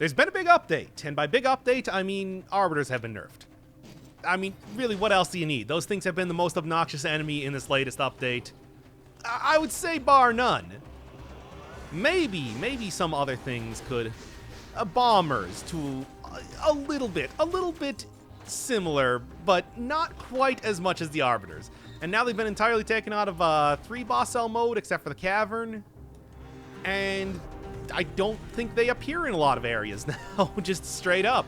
there's been a big update. And by big update, I mean Arbiters have been nerfed. I mean, really, what else do you need? Those things have been the most obnoxious enemy in this latest update. I would say bar none. Maybe some other things could... bombers to a little bit similar, but not quite as much as the Arbiters. And now they've been entirely taken out of 3 boss cell mode, except for the Cavern. And I don't think they appear in a lot of areas now, just straight up.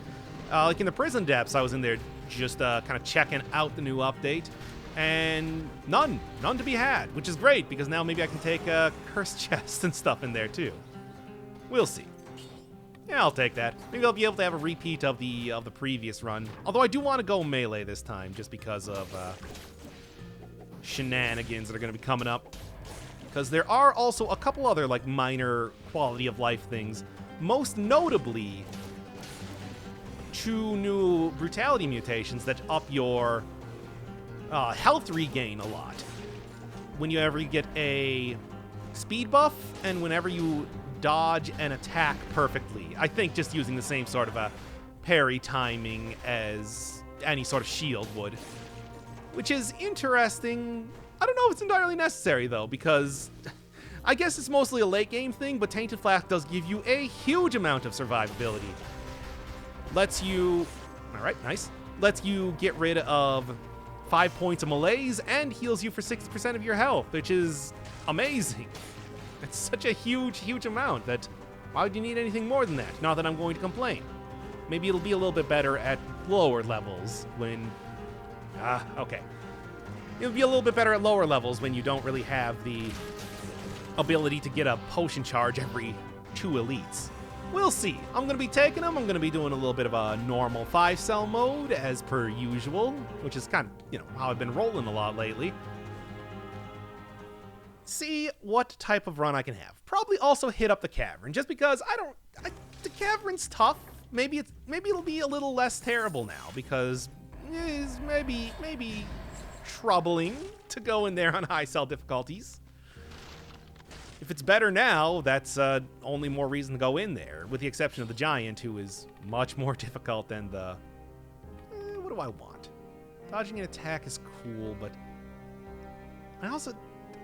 Like in the prison depths, I was in there just kind of checking out the new update. And none to be had, which is great, because now maybe I can take cursed chests and stuff in there too. We'll see. Yeah, I'll take that. Maybe I'll be able to have a repeat of the previous run. Although I do want to go melee this time, just because of shenanigans that are going to be coming up. Because there are also a couple other like minor quality of life things. Most notably, 2 new brutality mutations that up your health regain a lot. Whenever you get a speed buff, and whenever you dodge and attack perfectly. I think just using the same sort of a parry timing as any sort of shield would. Which is interesting. I don't know if it's entirely necessary, though, because I guess it's mostly a late game thing, but Tainted Flask does give you a huge amount of survivability. Lets you... Alright, nice. Lets you get rid of 5 points of malaise and heals you for 60% of your health, which is amazing. It's such a huge amount that why would you need anything more than that? Not that I'm going to complain. Maybe it'll be a little bit better at lower levels when... okay. It'll be a little bit better at lower levels when you don't really have the ability to get a potion charge every 2 elites. We'll see. I'm going to be taking them. I'm going to be doing a little bit of a normal 5-cell mode as per usual, which is kind of, how I've been rolling a lot lately. See what type of run I can have. Probably also hit up the Cavern, just because the Cavern's tough. Maybe it'll be a little less terrible now, because it's maybe troubling to go in there on high cell difficulties. If it's better now, that's only more reason to go in there, with the exception of the Giant, who is much more difficult than the... what do I want? Dodging an attack is cool, but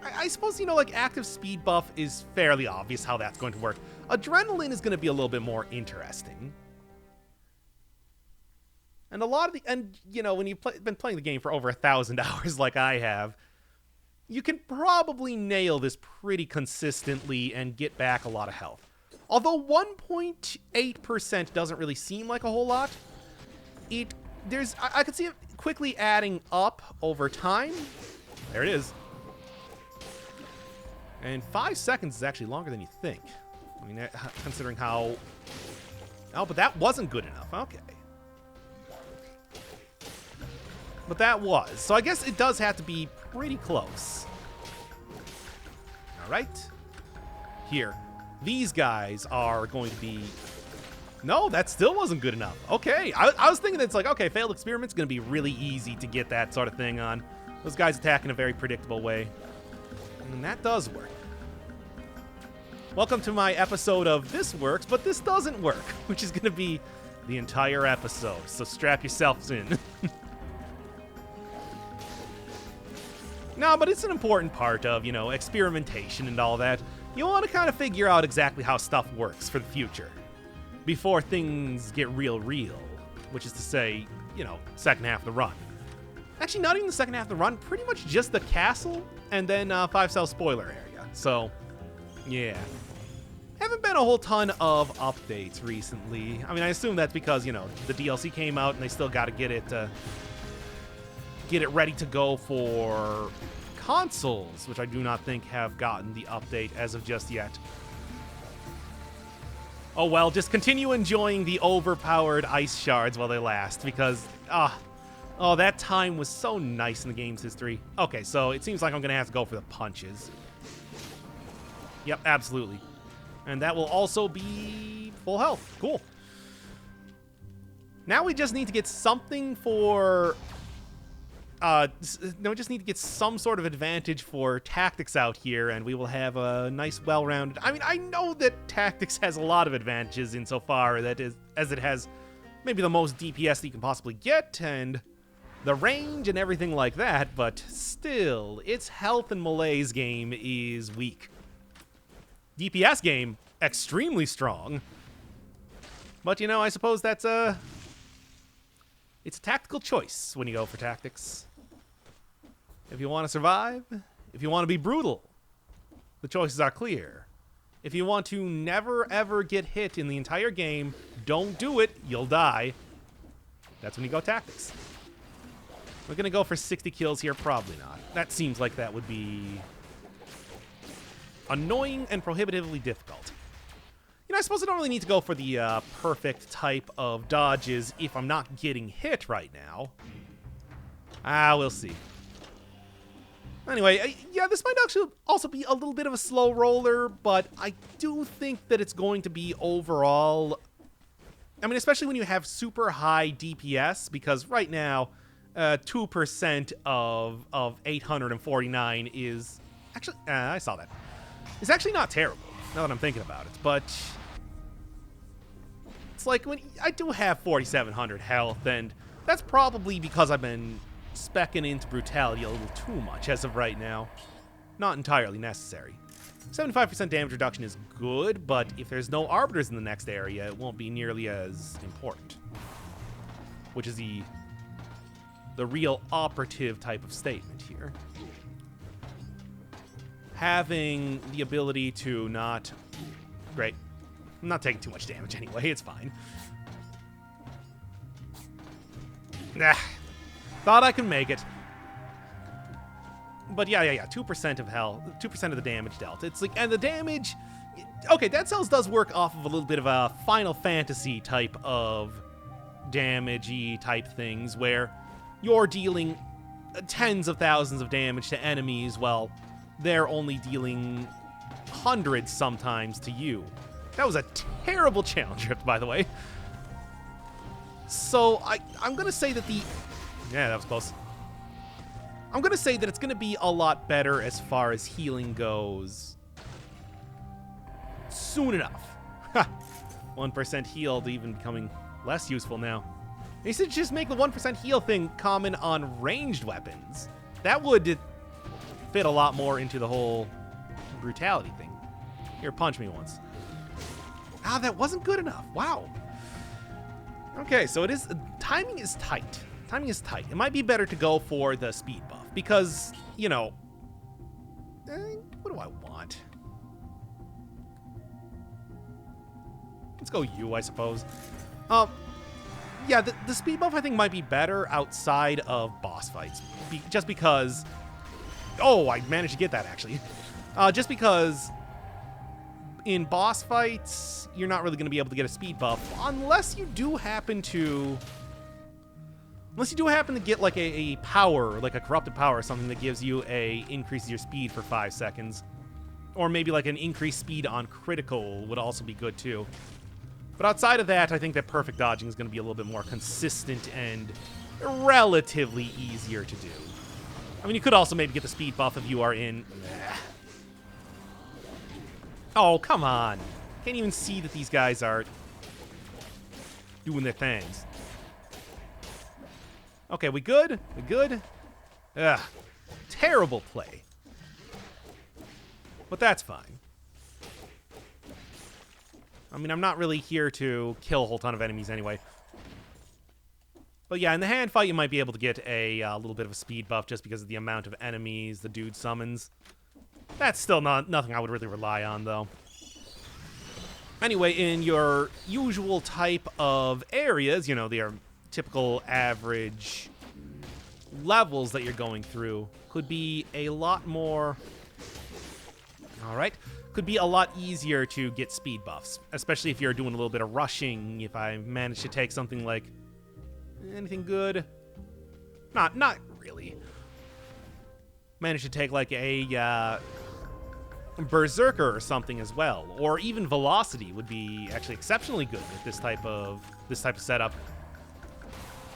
I suppose, like, active speed buff is fairly obvious how that's going to work. Adrenaline is going to be a little bit more interesting. And when you've been playing the game for over 1,000 hours like I have, you can probably nail this pretty consistently and get back a lot of health. Although 1.8% doesn't really seem like a whole lot, I could see it quickly adding up over time. There it is. And 5 seconds is actually longer than you think. I mean, considering how... Oh, but that wasn't good enough. Okay. But that was. So I guess it does have to be pretty close. All right. Here. These guys are going to be... No, that still wasn't good enough. Okay. I was thinking it's like, okay, failed experiment's going to be really easy to get that sort of thing on. Those guys attack in a very predictable way. And that does work. Welcome to my episode of This Works, but This Doesn't Work, which is going to be the entire episode, so strap yourselves in. No, but it's an important part of, experimentation and all that. You want to kind of figure out exactly how stuff works for the future before things get real, which is to say, second half of the run. Actually, not even the second half of the run, pretty much just the castle and then 5-cell spoiler area. So, yeah. Haven't been a whole ton of updates recently. I mean, I assume that's because, the DLC came out and they still got to get it ready to go for consoles, which I do not think have gotten the update as of just yet. Oh well, just continue enjoying the overpowered ice shards while they last, because, oh, that time was so nice in the game's history. Okay, so it seems like I'm going to have to go for the punches. Yep, absolutely. And that will also be full health. Cool. Now we just need to get something for No, we just need to get some sort of advantage for tactics out here, and we will have a nice, well-rounded... I mean, I know that tactics has a lot of advantages insofar that as it has maybe the most DPS that you can possibly get, and the range and everything like that, but still, its health and malaise game is weak. DPS game, extremely strong. But, you know, I suppose that's it's a tactical choice when you go for tactics. If you want to survive, if you want to be brutal, the choices are clear. If you want to never, ever get hit in the entire game, don't do it, you'll die. That's when you go tactics. We're going to go for 60 kills here? Probably not. That seems like that would be annoying and prohibitively difficult. You know, I suppose I don't really need to go for the perfect type of dodges if I'm not getting hit right now. We'll see. Anyway, yeah, this might actually also be a little bit of a slow roller, but I do think that it's going to be overall... I mean, especially when you have super high DPS, because right now, 2% of 849 is... Actually, I saw that. It's actually not terrible, now that I'm thinking about it, but... It's like, when I do have 4,700 health, and that's probably because I've been speccing into brutality a little too much as of right now. Not entirely necessary. 75% damage reduction is good, but if there's no arbiters in the next area, it won't be nearly as important. Which is the real operative type of statement here. Having the ability to not... Great. I'm not taking too much damage anyway, it's fine. Thought I could make it. But yeah, 2% of health, 2% of the damage dealt. It's like, and the damage... Okay, Dead Cells does work off of a little bit of a Final Fantasy type of damage-y type things, where you're dealing tens of thousands of damage to enemies, while they're only dealing hundreds sometimes to you. That was a terrible challenge rift, by the way. So, I'm going to say that the... Yeah, that was close. I'm going to say that it's going to be a lot better as far as healing goes soon enough. 1% healed even becoming less useful now. They should just make the 1% heal thing common on ranged weapons. That would fit a lot more into the whole brutality thing. Here, punch me once. That wasn't good enough. Wow. Okay, so it is... Timing is tight. Timing is tight. It might be better to go for the speed buff because, you know... what do I want? Let's go you, I suppose. Yeah, the speed buff I think might be better outside of boss fights. Just because... Oh, I managed to get that, actually. Just because... In boss fights, you're not really going to be able to get a speed buff unless you do happen to... Unless you do happen to get like a power, like a corrupted power or something that gives you increases your speed for 5 seconds. Or maybe like an increased speed on critical would also be good too. But outside of that, I think that perfect dodging is going to be a little bit more consistent and relatively easier to do. I mean, you could also maybe get the speed buff if you are in... Oh, come on. Can't even see that these guys are doing their things. Okay, we good? We good? Ugh. Terrible play. But that's fine. I mean, I'm not really here to kill a whole ton of enemies anyway. But yeah, in the hand fight, you might be able to get a little bit of a speed buff just because of the amount of enemies the dude summons. That's still nothing I would really rely on, though. Anyway, in your usual type of areas, you know, their typical average levels that you're going through could be a lot more... Alright. Could be a lot easier to get speed buffs, especially if you're doing a little bit of rushing. If I manage to take something like... Anything good? Not really. Manage to take like a Berserker or something as well, or even Velocity would be actually exceptionally good with this type of setup,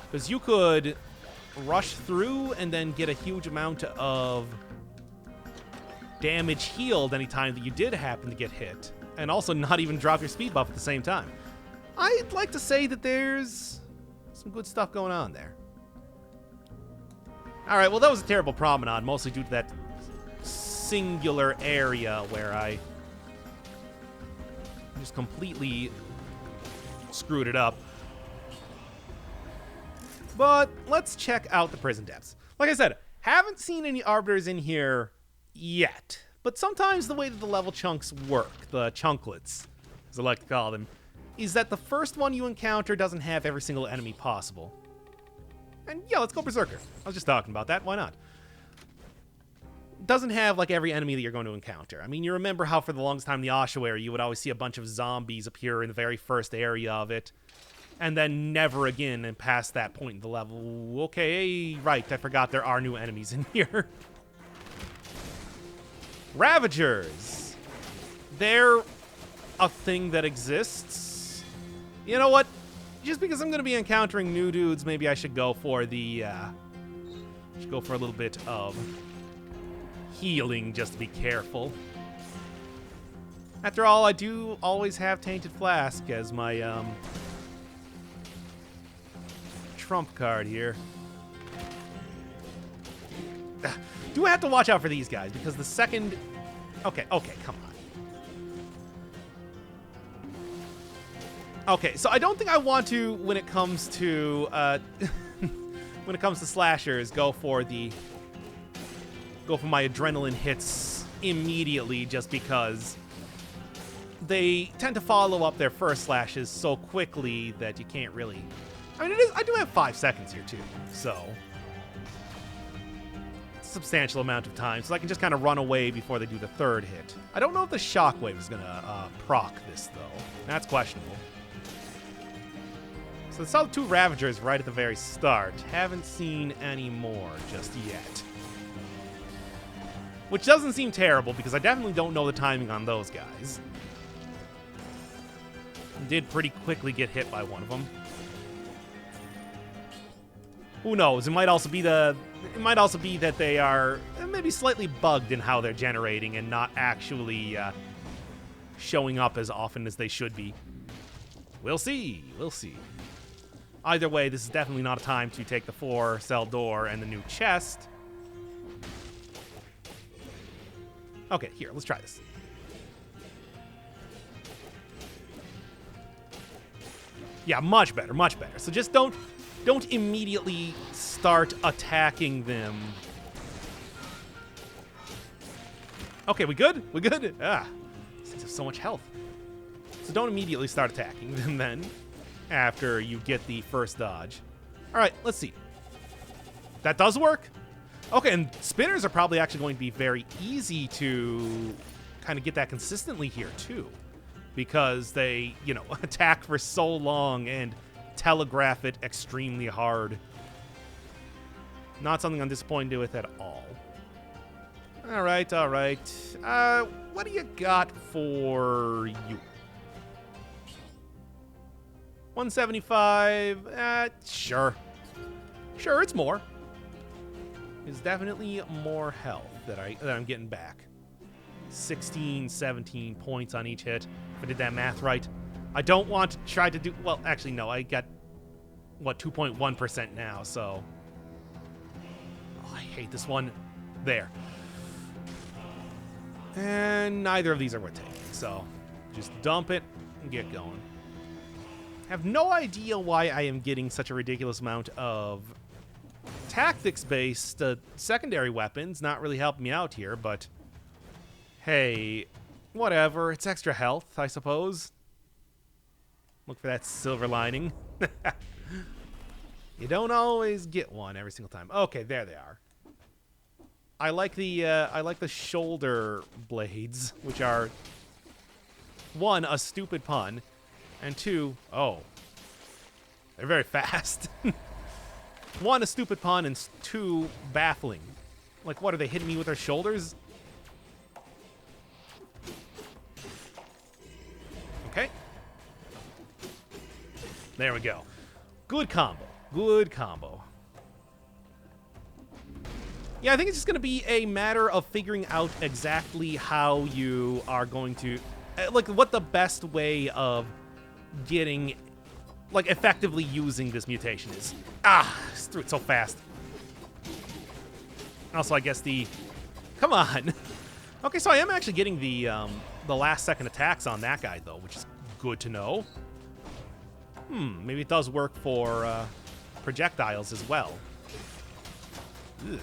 because you could rush through and then get a huge amount of damage healed anytime that you did happen to get hit, and also not even drop your speed buff at the same time. I'd like to say that there's some good stuff going on there. Alright, well that was a terrible promenade, mostly due to that singular area where I just completely screwed it up. But let's check out the prison depths. Like I said, haven't seen any arbiters in here yet, but sometimes the way that the level chunks work, the chunklets, as I like to call them, is that the first one you encounter doesn't have every single enemy possible. And yeah, let's go Berserker. I was just talking about that, why not? Doesn't have like every enemy that you're going to encounter. I mean, you remember how for the longest time in the ossuary you would always see a bunch of zombies appear in the very first area of it, and then never again and past that point in the level. Okay, right, I forgot there are new enemies in here. Ravagers. They're a thing that exists. You know what? Just because I'm going to be encountering new dudes, maybe I should go for the, should go for a little bit of healing just to be careful. After all, I do always have Tainted Flask as my, trump card here. Do I have to watch out for these guys? Because the second... Okay, come on. Okay, so I don't think I want to, when it comes to, when it comes to slashers, go for my adrenaline hits immediately, just because they tend to follow up their first slashes so quickly that you can't really... I mean, I do have 5 seconds here, too, so... substantial amount of time, so I can just kind of run away before they do the third hit. I don't know if the shockwave is gonna proc this, though. That's questionable. So I saw the 2 Ravagers right at the very start. Haven't seen any more just yet. Which doesn't seem terrible, because I definitely don't know the timing on those guys. Did pretty quickly get hit by one of them. Who knows? It might also be that they are maybe slightly bugged in how they're generating and not actually showing up as often as they should be. We'll see. We'll see. Either way, this is definitely not a time to take the 4-cell door and the new chest. Okay, here, let's try this. Yeah, much better, much better. So just don't immediately start attacking them. Okay, we good? We good? Ah, these things have so much health. So don't immediately start attacking them then, after you get the first dodge. All right, let's see. That does work. Okay, and spinners are probably actually going to be very easy to kind of get that consistently here too, because they, you know, attack for so long and telegraph it extremely hard. Not something I'm disappointed with at all. All right, all right. What do you got for you? 175. Sure. Sure, it's more. It's definitely more health that I'm getting back. 16, 17 points on each hit, if I did that math right. I don't want to try to do... Well, actually, no. I got, what, 2.1% now, so... Oh, I hate this one. There. And neither of these are worth taking, so just dump it and get going. I have no idea why I am getting such a ridiculous amount of tactics-based secondary weapons. Not really helping me out here, but hey, whatever. It's extra health, I suppose. Look for that silver lining. You don't always get one every single time. Okay, there they are. I like the shoulder blades, which are 1, a stupid pun, and 2, oh, they're very fast. 1, a stupid pun, and 2, baffling. Like, what, are they hitting me with their shoulders? Okay. There we go. Good combo. Good combo. Yeah, I think it's just going to be a matter of figuring out exactly how you are going to, like, what the best way of getting, like, effectively using this mutation is. Ah, just threw it so fast. Also, I guess come on. Okay, so I am actually getting the last second attacks on that guy, though, which is good to know. Maybe it does work for projectiles as well. Ugh.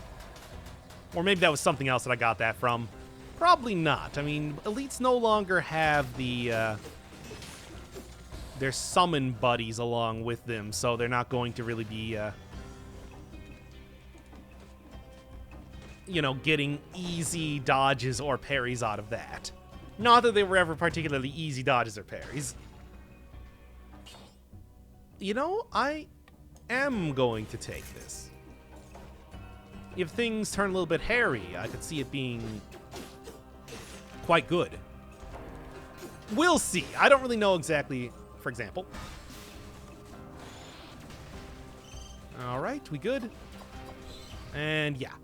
Or maybe that was something else that I got that from. Probably not. I mean, elites no longer have their summon buddies along with them, so they're not going to really be, you know, getting easy dodges or parries out of that. Not that they were ever particularly easy dodges or parries. You know, I am going to take this. If things turn a little bit hairy, I could see it being quite good. We'll see. I don't really know exactly, for example. All right, we good? And yeah.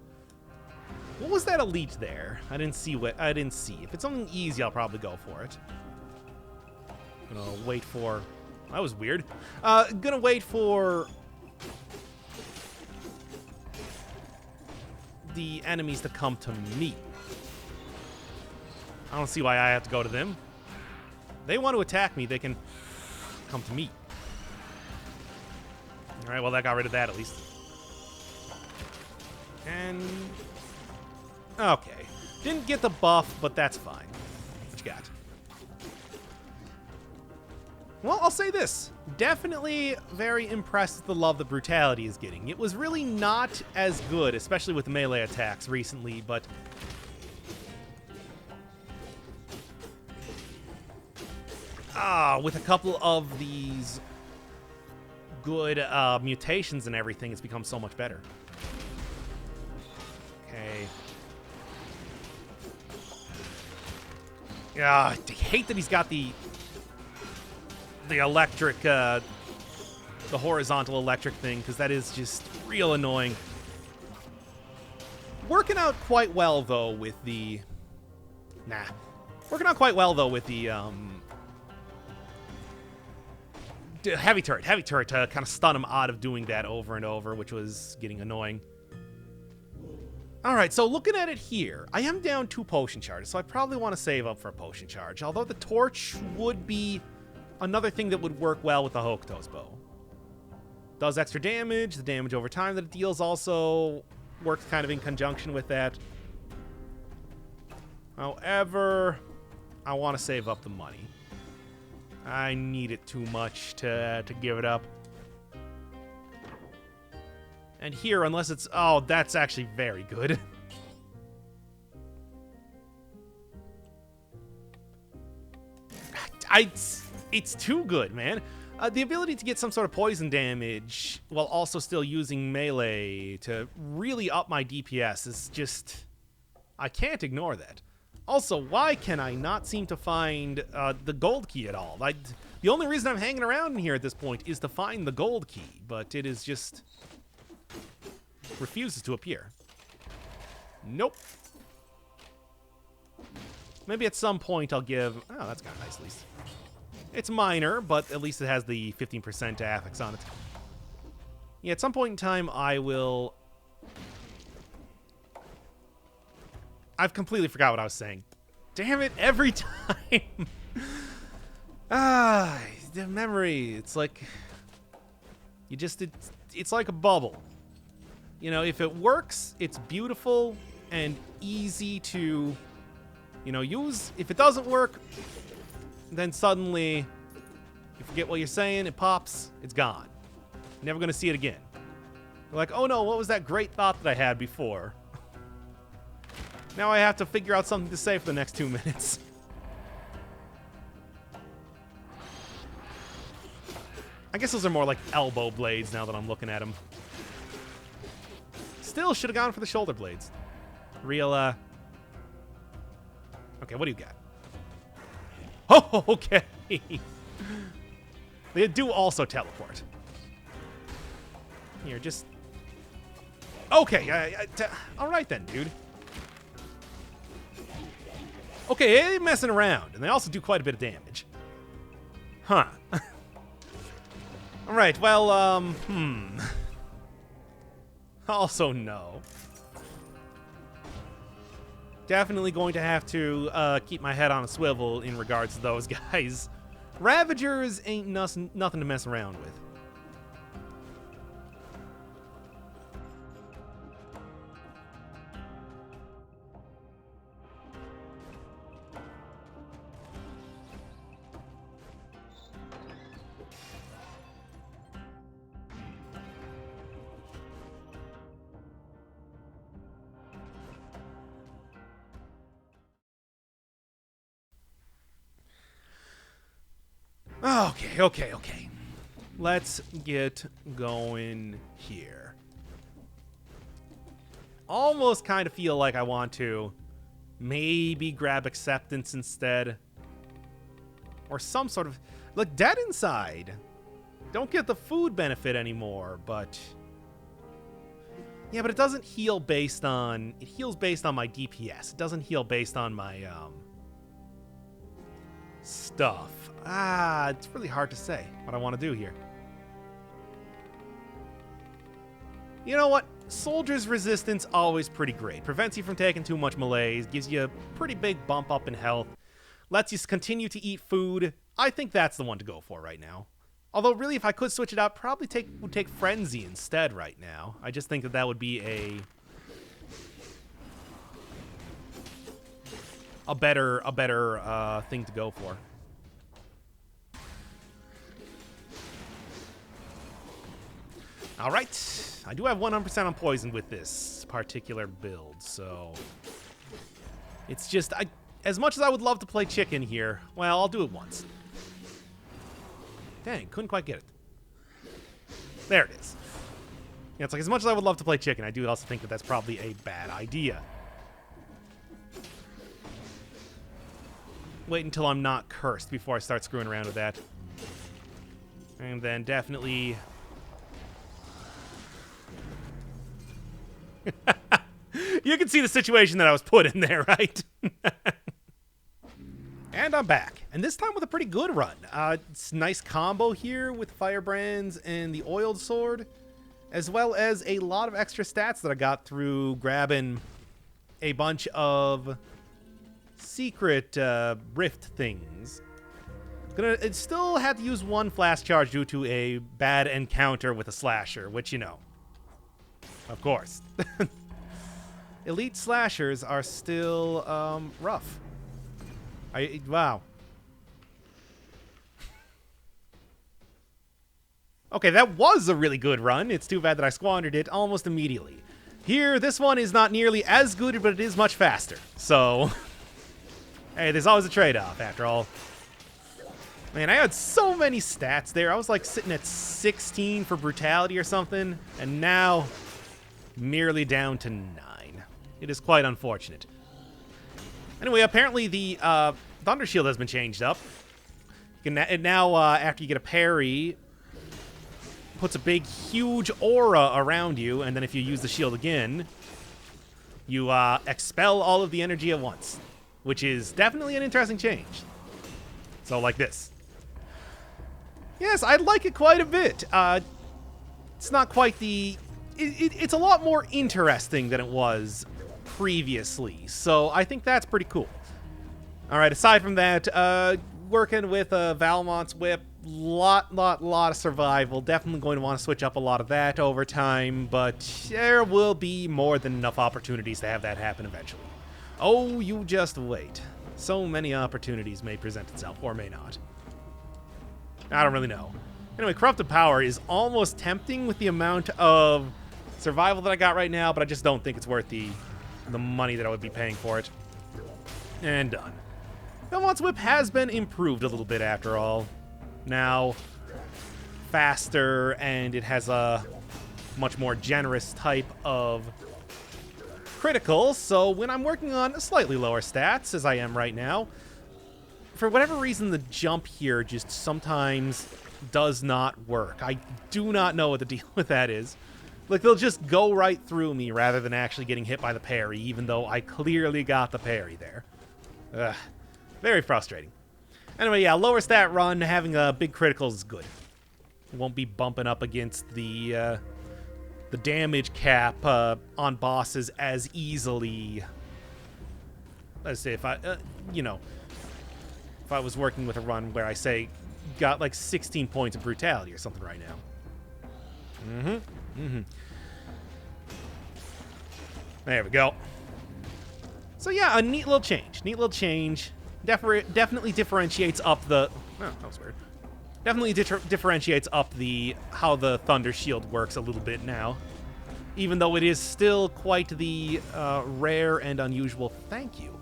What was that elite there? I didn't see. If it's something easy, I'll probably go for it. Gonna wait for... That was weird. Gonna wait for the enemies to come to me. I don't see why I have to go to them. They want to attack me, they can come to me. All right, well, that got rid of that at least. And... okay. Didn't get the buff, but that's fine. What you got? Well, I'll say this. Definitely very impressed with the love that Brutality is getting. It was really not as good, especially with melee attacks recently, but... with a couple of these good mutations and everything, it's become so much better. Okay. I hate that he's got the electric, the horizontal electric thing, because that is just real annoying. Working out quite well, though, with the... Working out quite well, though, with the, heavy turret. Heavy turret to kind of stun him out of doing that over and over, which was getting annoying. Alright, so looking at it here, I am down 2 potion charges, so I probably want to save up for a potion charge, although the torch would be another thing that would work well with the Hokuto's bow. Does extra damage, the damage over time that it deals also works kind of in conjunction with that. However, I want to save up the money. I need it too much to give it up. And here, unless it's... oh, that's actually very good. It's too good, man. The ability to get some sort of poison damage while also still using melee to really up my DPS is just... I can't ignore that. Also, why can I not seem to find the gold key at all? The only reason I'm hanging around in here at this point is to find the gold key, but it is just... refuses to appear. Nope. Maybe at some point I'll give... oh, that's kind of nice, at least. It's minor, but at least it has the 15% affix on it. Yeah, at some point in time, I will... I've completely forgot what I was saying. Damn it, every time! The memory. It's like... you just... it's like a bubble. You know, if it works, it's beautiful and easy to, you know, use. If it doesn't work, then suddenly you forget what you're saying, it pops, it's gone. Never gonna see it again. You're like, oh no, what was that great thought that I had before? Now I have to figure out something to say for the next 2 minutes. I guess those are more like elbow blades now that I'm looking at them. Still should have gone for the shoulder blades. Real, okay, what do you got? Oh, okay. They do also teleport. Here, just Okay, all right then, dude. Okay, they're messing around, and they also do quite a bit of damage. Huh. All right, well, Also, no. Definitely going to have to keep my head on a swivel in regards to those guys. Ravagers ain't nothing to mess around with. Okay. Let's get going here. Almost kind of feel like I want to maybe grab acceptance instead. Or some sort of... Look, Dead Inside. Don't get the food benefit anymore, but... Yeah, but it doesn't heal based on... It heals based on my DPS. It doesn't heal based on my, stuff. It's really hard to say what I want to do here. You know what? Soldier's Resistance, always pretty great. Prevents you from taking too much malaise, gives you a pretty big bump up in health, lets you continue to eat food. I think that's the one to go for right now. Although, really, if I could switch it out, probably would take Frenzy instead right now. I just think that would be a better thing to go for. All right, I do have 100% on poison with this particular build, so it's just as much as I would love to play chicken here, well, I'll do it once. Dang, couldn't quite get it. There it is. Yeah, it's like as much as I would love to play chicken, I do also think that that's probably a bad idea. Wait until I'm not cursed before I start screwing around with that. And then definitely... You can see the situation that I was put in there, right? And I'm back. And this time with a pretty good run. It's a nice combo here with Firebrands and the Oiled Sword, as well as a lot of extra stats that I got through grabbing a bunch of secret rift things. It still had to use one flash charge due to a bad encounter with a slasher, which, you know, of course. Elite slashers are still rough. Wow. Okay, that was a really good run. It's too bad that I squandered it almost immediately. Here, this one is not nearly as good, but it is much faster. So, hey, there's always a trade-off, after all. Man, I had so many stats there. I was like sitting at 16 for brutality or something, and now merely down to 9. It is quite unfortunate. Anyway, apparently the Thunder Shield has been changed up. Now, after you get a parry, puts a big, huge aura around you, and then if you use the shield again, you expel all of the energy at once, which is definitely an interesting change. So, like this. Yes, I like it quite a bit. It's not quite the... It's a lot more interesting than it was previously, so I think that's pretty cool. All right, aside from that, working with Valmont's Whip, lot of survival. Definitely going to want to switch up a lot of that over time, but there will be more than enough opportunities to have that happen eventually. Oh, you just wait. So many opportunities may present itself, or may not. I don't really know. Anyway, Corrupted Power is almost tempting with the amount of survival that I got right now, but I just don't think it's worth the money that I would be paying for it. And done. Belmont's Whip has been improved a little bit after all. Now, faster, and it has a much more generous type of critical, so when I'm working on slightly lower stats, as I am right now, for whatever reason, the jump here just sometimes does not work. I do not know what the deal with that is. Like, they'll just go right through me rather than actually getting hit by the parry, even though I clearly got the parry there. Ugh. Very frustrating. Anyway, yeah, lower stat run, having a big criticals is good. Won't be bumping up against the damage cap on bosses as easily. Let's say if I, you know, if I was working with a run where I say got like 16 points of brutality or something right now. There we go. So yeah, a neat little change. Neat little change. Definitely differentiates up the. Oh, that was weird. Definitely differentiates up the how the Thunder Shield works a little bit now. Even though it is still quite the rare and unusual. Thank you.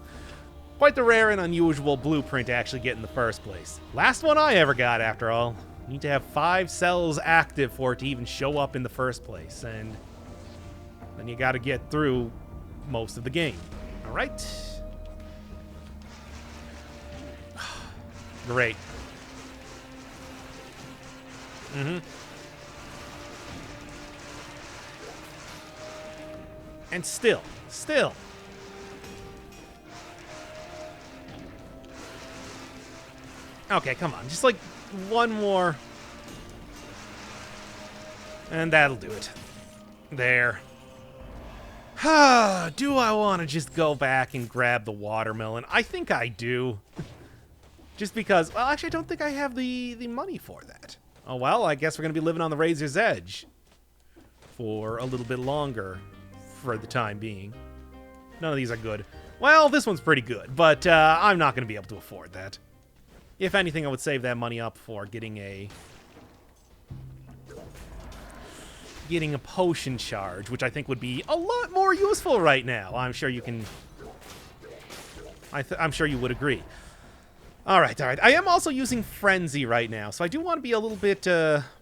Quite the rare and unusual blueprint to actually get in the first place. Last one I ever got, after all. You need to have 5 cells active for it to even show up in the first place, and then you got to get through most of the game. All right. Great. And still. Okay, come on. Just like one more. And that'll do it. There. Do I want to just go back and grab the watermelon? I think I do. Just because, well, actually, I don't think I have the money for that. Oh, well, I guess we're going to be living on the razor's edge for a little bit longer for the time being. None of these are good. Well, this one's pretty good, but I'm not going to be able to afford that. If anything, I would save that money up for getting a potion charge, which I think would be a lot more useful right now. I'm sure you can. I'm sure you would agree. All right. I am also using Frenzy right now, so I do want to be a little bit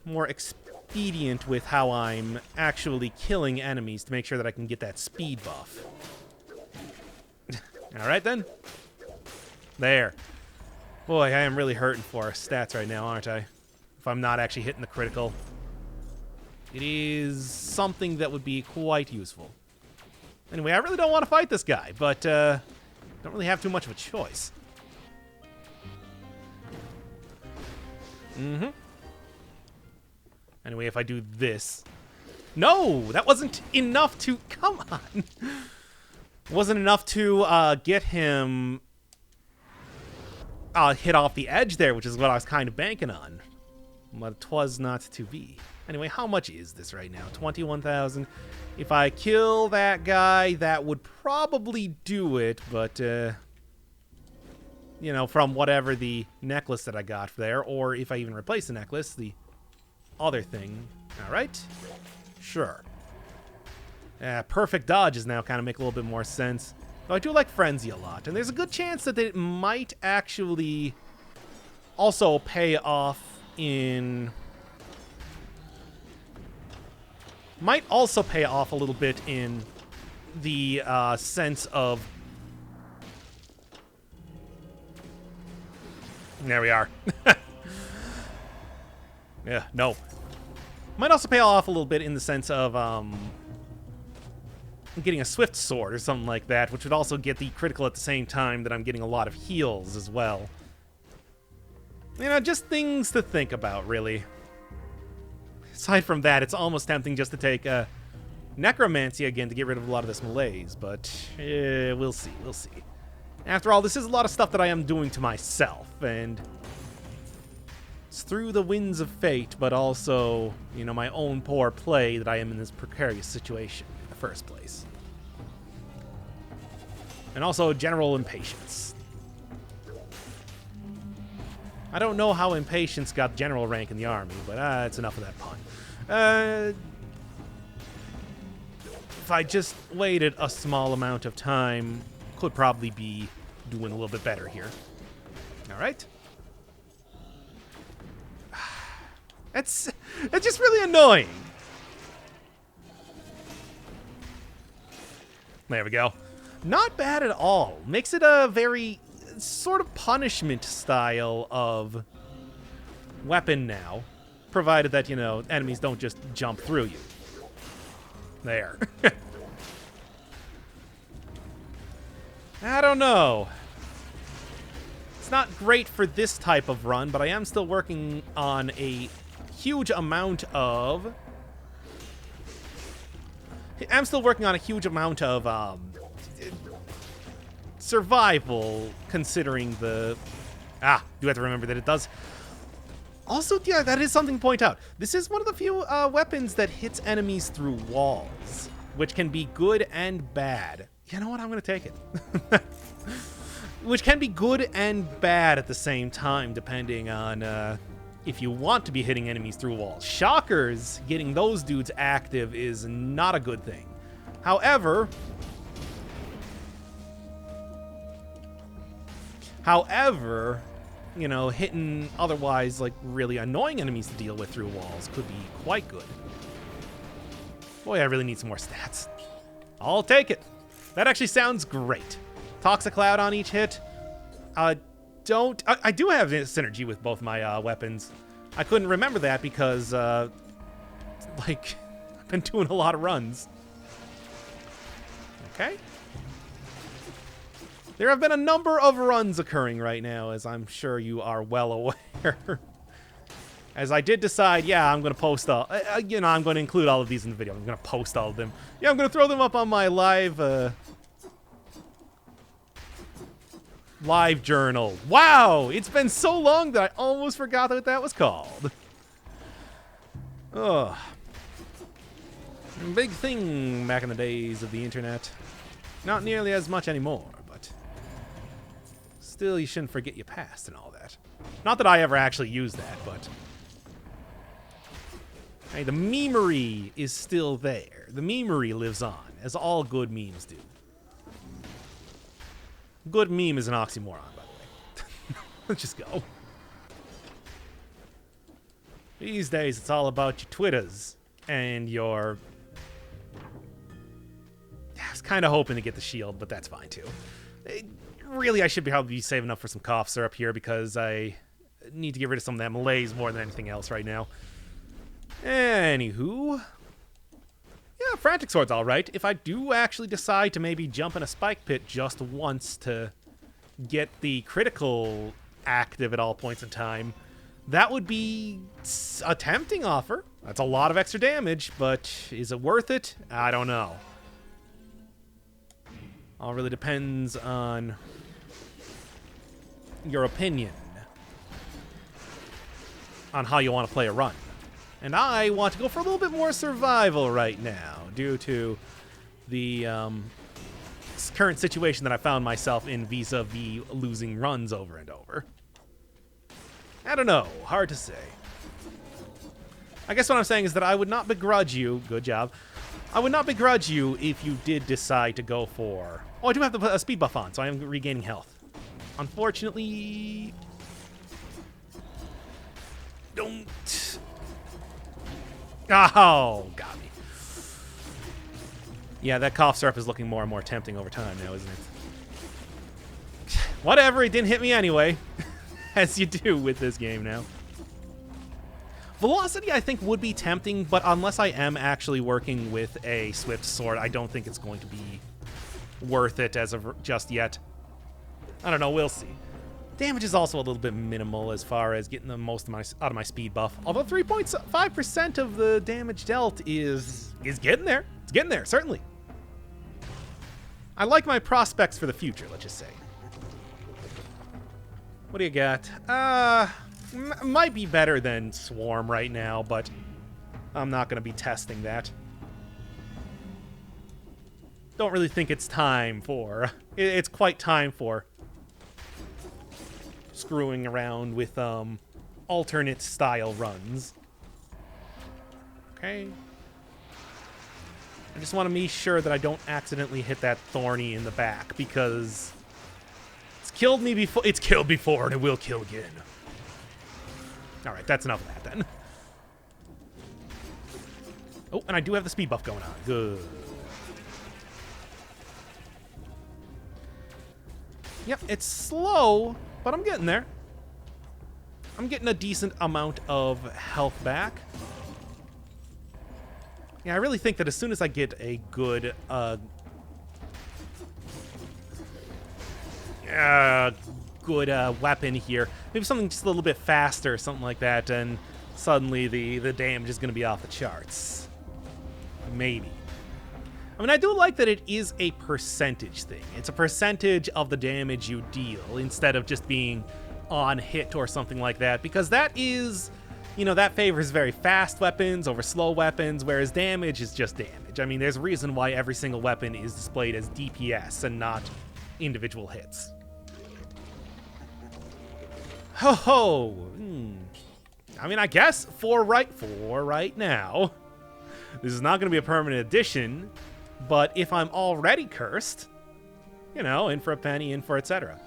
more expedient with how I'm actually killing enemies to make sure that I can get that speed buff. All right, then. There. Boy, I am really hurting for stats right now, aren't I? If I'm not actually hitting the critical. It is something that would be quite useful. Anyway, I really don't want to fight this guy, but don't really have too much of a choice. Anyway, if I do this... No! That wasn't enough to... Come on! Wasn't enough to get him... hit off the edge there, which is what I was kind of banking on. But 'twas not to be. Anyway, how much is this right now? 21,000. If I kill that guy, that would probably do it, but, you know, from whatever the necklace that I got there, or if I even replace the necklace, the other thing. All right. Sure. Perfect dodges now kind of make a little bit more sense. Though I do like Frenzy a lot, and there's a good chance that it might actually also pay off in... Might also pay off a little bit in the sense of... There we are. Yeah, no. Might also pay off a little bit in the sense of getting a Swift Sword or something like that, which would also get the critical at the same time that I'm getting a lot of heals as well. You know, just things to think about, really. Aside from that, it's almost tempting just to take Necromancy again to get rid of a lot of this malaise, but we'll see, we'll see. After all, this is a lot of stuff that I am doing to myself, and it's through the winds of fate, but also, you know, my own poor play that I am in this precarious situation in the first place. And also general impatience. I don't know how impatience got general rank in the army, but it's enough of that pun. If I just waited a small amount of time, could probably be doing a little bit better here. All right. It's just really annoying. There we go. Not bad at all. Makes it a very sort of punishment style of weapon now, provided that, you know, enemies don't just jump through you. There. I don't know. It's not great for this type of run, but I am still working on a huge amount of... survival, considering the... do have to remember that it does... Also, yeah, that is something to point out. This is one of the few weapons that hits enemies through walls, which can be good and bad. You know what? I'm going to take it. Which can be good and bad at the same time, depending on if you want to be hitting enemies through walls. Shockers, getting those dudes active is not a good thing. However, you know, hitting otherwise, like, really annoying enemies to deal with through walls could be quite good. Boy, I really need some more stats. I'll take it. That actually sounds great. Toxic Cloud on each hit. I do have synergy with both my weapons. I couldn't remember that because, like, I've been doing a lot of runs. Okay. There have been a number of runs occurring right now, as I'm sure you are well aware. As I did decide, yeah, I'm going to post all... you know, I'm going to include all of these in the video. I'm going to post all of them. Yeah, I'm going to throw them up on my live journal. Wow! It's been so long that I almost forgot what that was called. Ugh. Big thing back in the days of the internet. Not nearly as much anymore, but... still, you shouldn't forget your past and all that. Not that I ever actually used that, but... hey, the memery is still there. The memery lives on, as all good memes do. Good meme is an oxymoron, by the way. Let's just go. These days, it's all about your Twitters and your... I was kind of hoping to get the shield, but that's fine, too. Really, I should probably be saving up for some cough syrup here because I need to get rid of some of that malaise more than anything else right now. Anywho... yeah, Frantic Sword's alright. If I do actually decide to maybe jump in a spike pit just once to get the critical active at all points in time, that would be a tempting offer. That's a lot of extra damage, but is it worth it? I don't know. All really depends on your opinion on how you want to play a run. And I want to go for a little bit more survival right now due to the current situation that I found myself in vis-a-vis losing runs over and over. I don't know. Hard to say. I guess what I'm saying is that I would not begrudge you. Good job. I would not begrudge you if you did decide to go for... oh, I do have a speed buff on, so I am regaining health. Unfortunately... don't... oh, got me. Yeah, that cough syrup is looking more and more tempting over time now, isn't it? Whatever, it didn't hit me anyway. As you do with this game now. Velocity, I think, would be tempting, but unless I am actually working with a Swift Sword, I don't think it's going to be worth it as of just yet. I don't know, we'll see. Damage is also a little bit minimal as far as getting the most of out of my speed buff. Although 3.5% of the damage dealt is getting there. It's getting there, certainly. I like my prospects for the future, let's just say. What do you got? Might be better than Swarm right now, but I'm not going to be testing that. Don't really think it's time for... it's quite time for screwing around with alternate style runs. Okay. I just want to be sure that I don't accidentally hit that Thorny in the back, because it's killed me before. It's killed before, and it will kill again. All right, that's enough of that then. Oh, and I do have the speed buff going on. Good. Yep, it's slow, but I'm getting there. I'm getting a decent amount of health back. Yeah, I really think that as soon as I get a good, weapon here, maybe something just a little bit faster, something like that, and suddenly the damage is going to be off the charts. Maybe. I mean, I do like that it is a percentage thing. It's a percentage of the damage you deal instead of just being on hit or something like that, because that is, you know, that favors very fast weapons over slow weapons, whereas damage is just damage. I mean, there's a reason why every single weapon is displayed as DPS and not individual hits. Ho ho! I mean, I guess for right now, this is not going to be a permanent addition, but if I'm already cursed, you know, in for a penny, in for etc.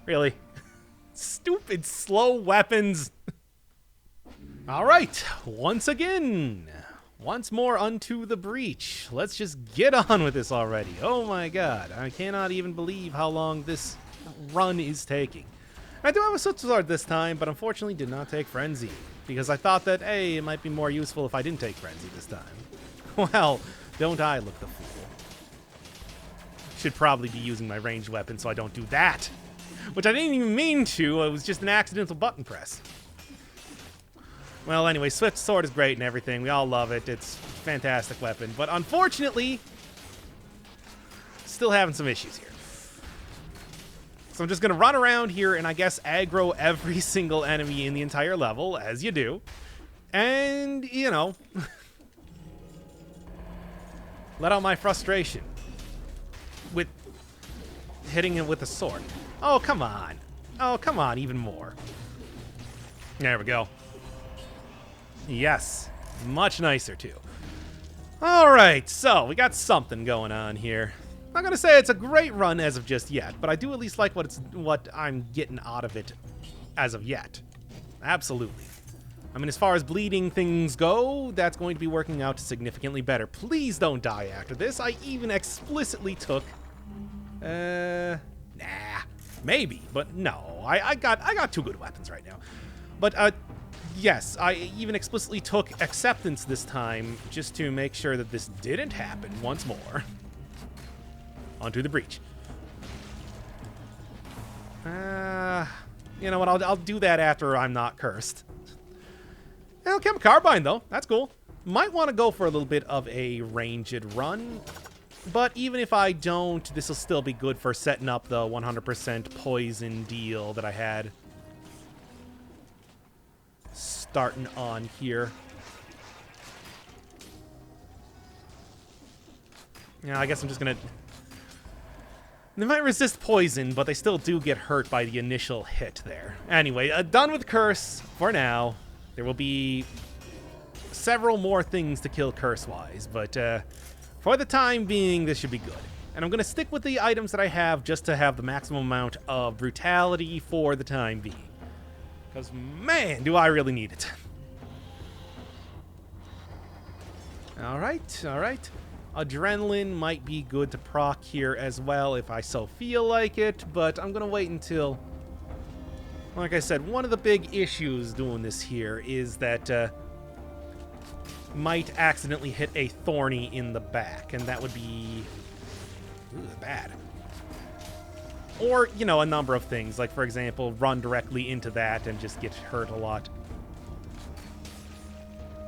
Really? Stupid slow weapons. All right, once again. Once more unto the breach. Let's just get on with this already. Oh my god, I cannot even believe how long this run is taking. I do have a switch sword this time, but unfortunately did not take Frenzy, because I thought that, hey, it might be more useful if I didn't take Frenzy this time. Well, don't I look the fool. Should probably be using my ranged weapon so I don't do that. Which I didn't even mean to, it was just an accidental button press. Well, anyway, Swift Sword is great and everything. We all love it. It's a fantastic weapon. But unfortunately, still having some issues here. So I'm just going to run around here and I guess aggro every single enemy in the entire level, as you do. And, you know, let out my frustration with hitting him with a sword. Oh, come on. Oh, come on, even more. There we go. Yes, much nicer too. All right, so we got something going on here. I'm not gonna say it's a great run as of just yet, but I do at least like what I'm getting out of it as of yet. Absolutely. I mean, as far as bleeding things go, that's going to be working out significantly better. Please don't die after this. I even explicitly took, nah, maybe, but no. I got two good weapons right now, but yes, I even explicitly took acceptance this time just to make sure that this didn't happen once more. Onto the breach. You know what? I'll do that after I'm not cursed. Well, Chem Carbine, though. That's cool. Might want to go for a little bit of a ranged run. But even if I don't, this will still be good for setting up the 100% poison deal that I had starting on here. Yeah, I guess I'm just gonna... They might resist poison, but they still do get hurt by the initial hit there. Anyway, done with Curse for now. There will be several more things to kill curse-wise, but for the time being, this should be good. And I'm going to stick with the items that I have just to have the maximum amount of brutality for the time being. Because, man, do I really need it. All right, all right. Adrenaline might be good to proc here as well if I so feel like it, but I'm going to wait until... Like I said, one of the big issues doing this here is that might accidentally hit a Thorny in the back, and that would be bad. Or, you know, a number of things, like, for example, run directly into that and just get hurt a lot.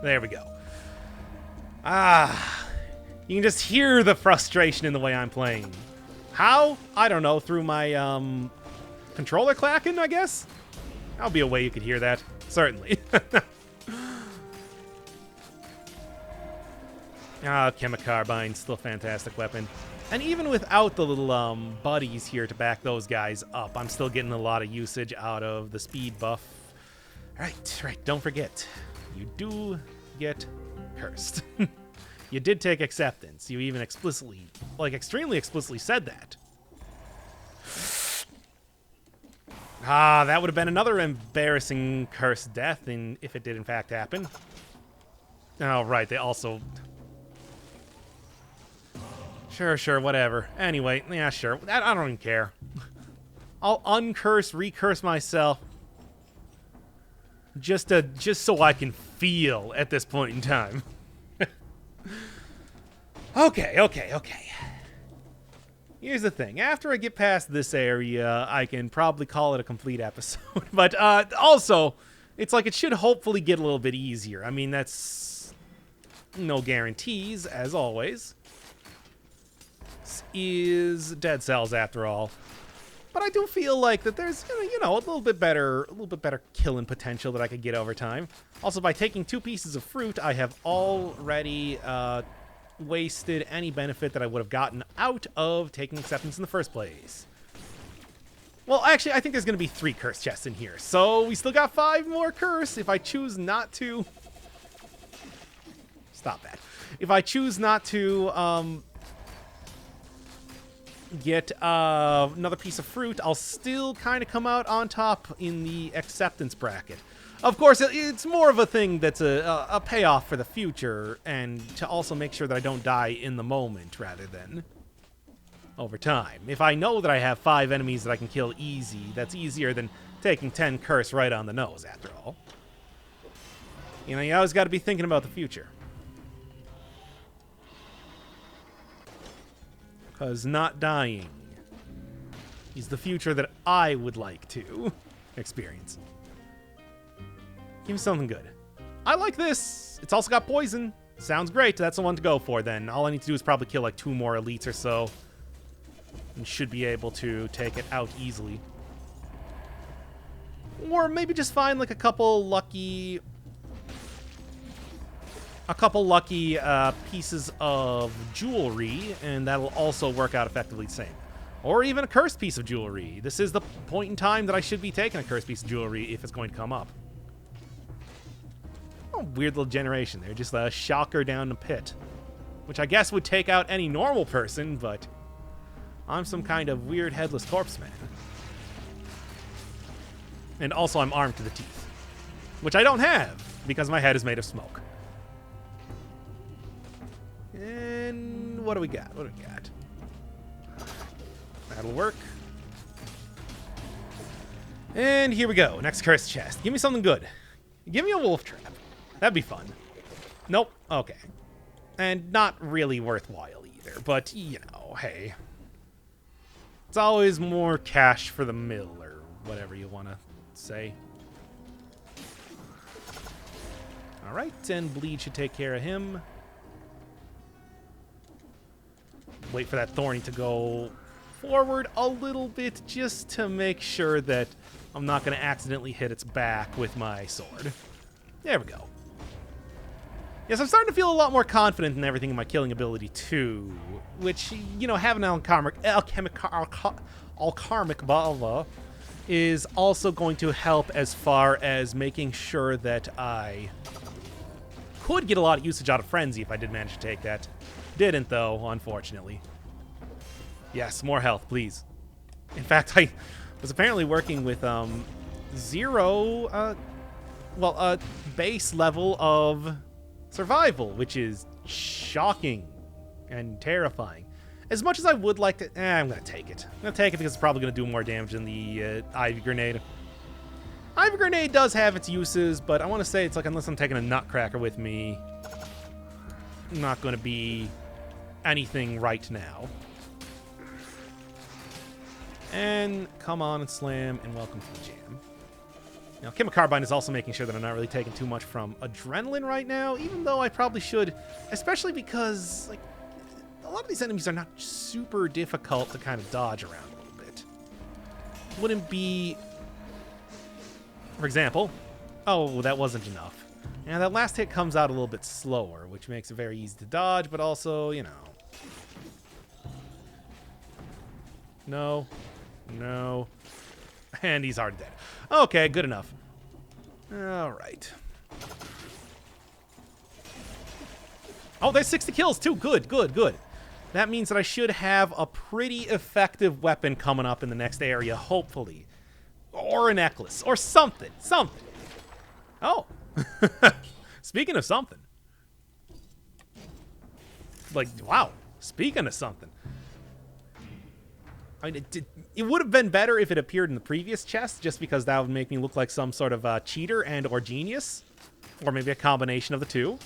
There we go. You can just hear the frustration in the way I'm playing. How? I don't know, through my, controller clacking, I guess? That'll be a way you could hear that. Certainly. Chemicarbine, still a fantastic weapon. And even without the little buddies here to back those guys up, I'm still getting a lot of usage out of the speed buff. Right, don't forget. You do get cursed. You did take acceptance. You even explicitly, like extremely explicitly said that. That would have been another embarrassing cursed death if it did in fact happen. Oh, right, they also... Sure, whatever. Anyway, yeah, sure. I don't even care. I'll uncurse, recurse myself. Just so I can feel at this point in time. Okay. Here's the thing. After I get past this area, I can probably call it a complete episode. But also, it's like it should hopefully get a little bit easier. I mean, that's no guarantees, as always. This is Dead Cells, after all. But I do feel like that there's, you know, a little bit better killing potential that I could get over time. Also, by taking 2 pieces of fruit, I have already wasted any benefit that I would have gotten out of taking acceptance in the first place. Well, actually, I think there's going to be 3 curse chests in here. So we still got 5 more curse if I choose not to... Stop that. If I choose not to get another piece of fruit, I'll still kind of come out on top in the acceptance bracket. Of course, it's more of a thing that's a payoff for the future, and to also make sure that I don't die in the moment rather than over time. If I know that I have 5 enemies that I can kill easy, that's easier than taking 10 curse right on the nose, after all. You know, you always got to be thinking about the future. Because not dying is the future that I would like to experience. Give me something good. I like this. It's also got poison. Sounds great. That's the one to go for then. All I need to do is probably kill like 2 more elites or so. And should be able to take it out easily. Or maybe just find like a couple lucky pieces of jewelry, and that'll also work out effectively the same. Or even a cursed piece of jewelry. This is the point in time that I should be taking a cursed piece of jewelry if it's going to come up. Oh, weird little generation there. Just a shocker down the pit. Which I guess would take out any normal person, but I'm some kind of weird headless corpse man. And also I'm armed to the teeth. Which I don't have, because my head is made of smoke. And what do we got? That'll work. And here we go. Next curse chest. Give me something good. Give me a wolf trap. That'd be fun. Nope. Okay. And not really worthwhile either. But, you know, hey. It's always more cash for the mill, or whatever you want to say. Alright, and bleed should take care of him. Wait for that thorny to go forward a little bit just to make sure that I'm not going to accidentally hit its back with my sword. There we go. Yes, I'm starting to feel a lot more confident in everything in my killing ability too, which, you know, having an alchemic bava is also going to help as far as making sure that I could get a lot of usage out of Frenzy if I did manage to take that. Didn't, though, unfortunately. Yes, more health, please. In fact, I was apparently working with base level of survival, which is shocking and terrifying. As much as I would like to... I'm going to take it. I'm going to take it because it's probably going to do more damage than the Ivy Grenade. Ivy Grenade does have its uses, but I want to say it's like, unless I'm taking a Nutcracker with me, I'm not going to be anything right now. And come on and slam, and welcome to the jam. Now, Chemical Carbine is also making sure that I'm not really taking too much from Adrenaline right now, even though I probably should, especially because, like, a lot of these enemies are not super difficult to kind of dodge around a little bit. Wouldn't be... For example... Oh, that wasn't enough. And that last hit comes out a little bit slower, which makes it very easy to dodge, but also, you know... No. No. And he's already dead. Okay, good enough. All right. Oh, there's 60 kills too. Good, good, good. That means that I should have a pretty effective weapon coming up in the next area, hopefully. Or a necklace, or something. Something. Oh. Speaking of something. Like, wow. Speaking of something. I mean, it would have been better if it appeared in the previous chest, just because that would make me look like some sort of cheater and or genius. Or maybe a combination of the two.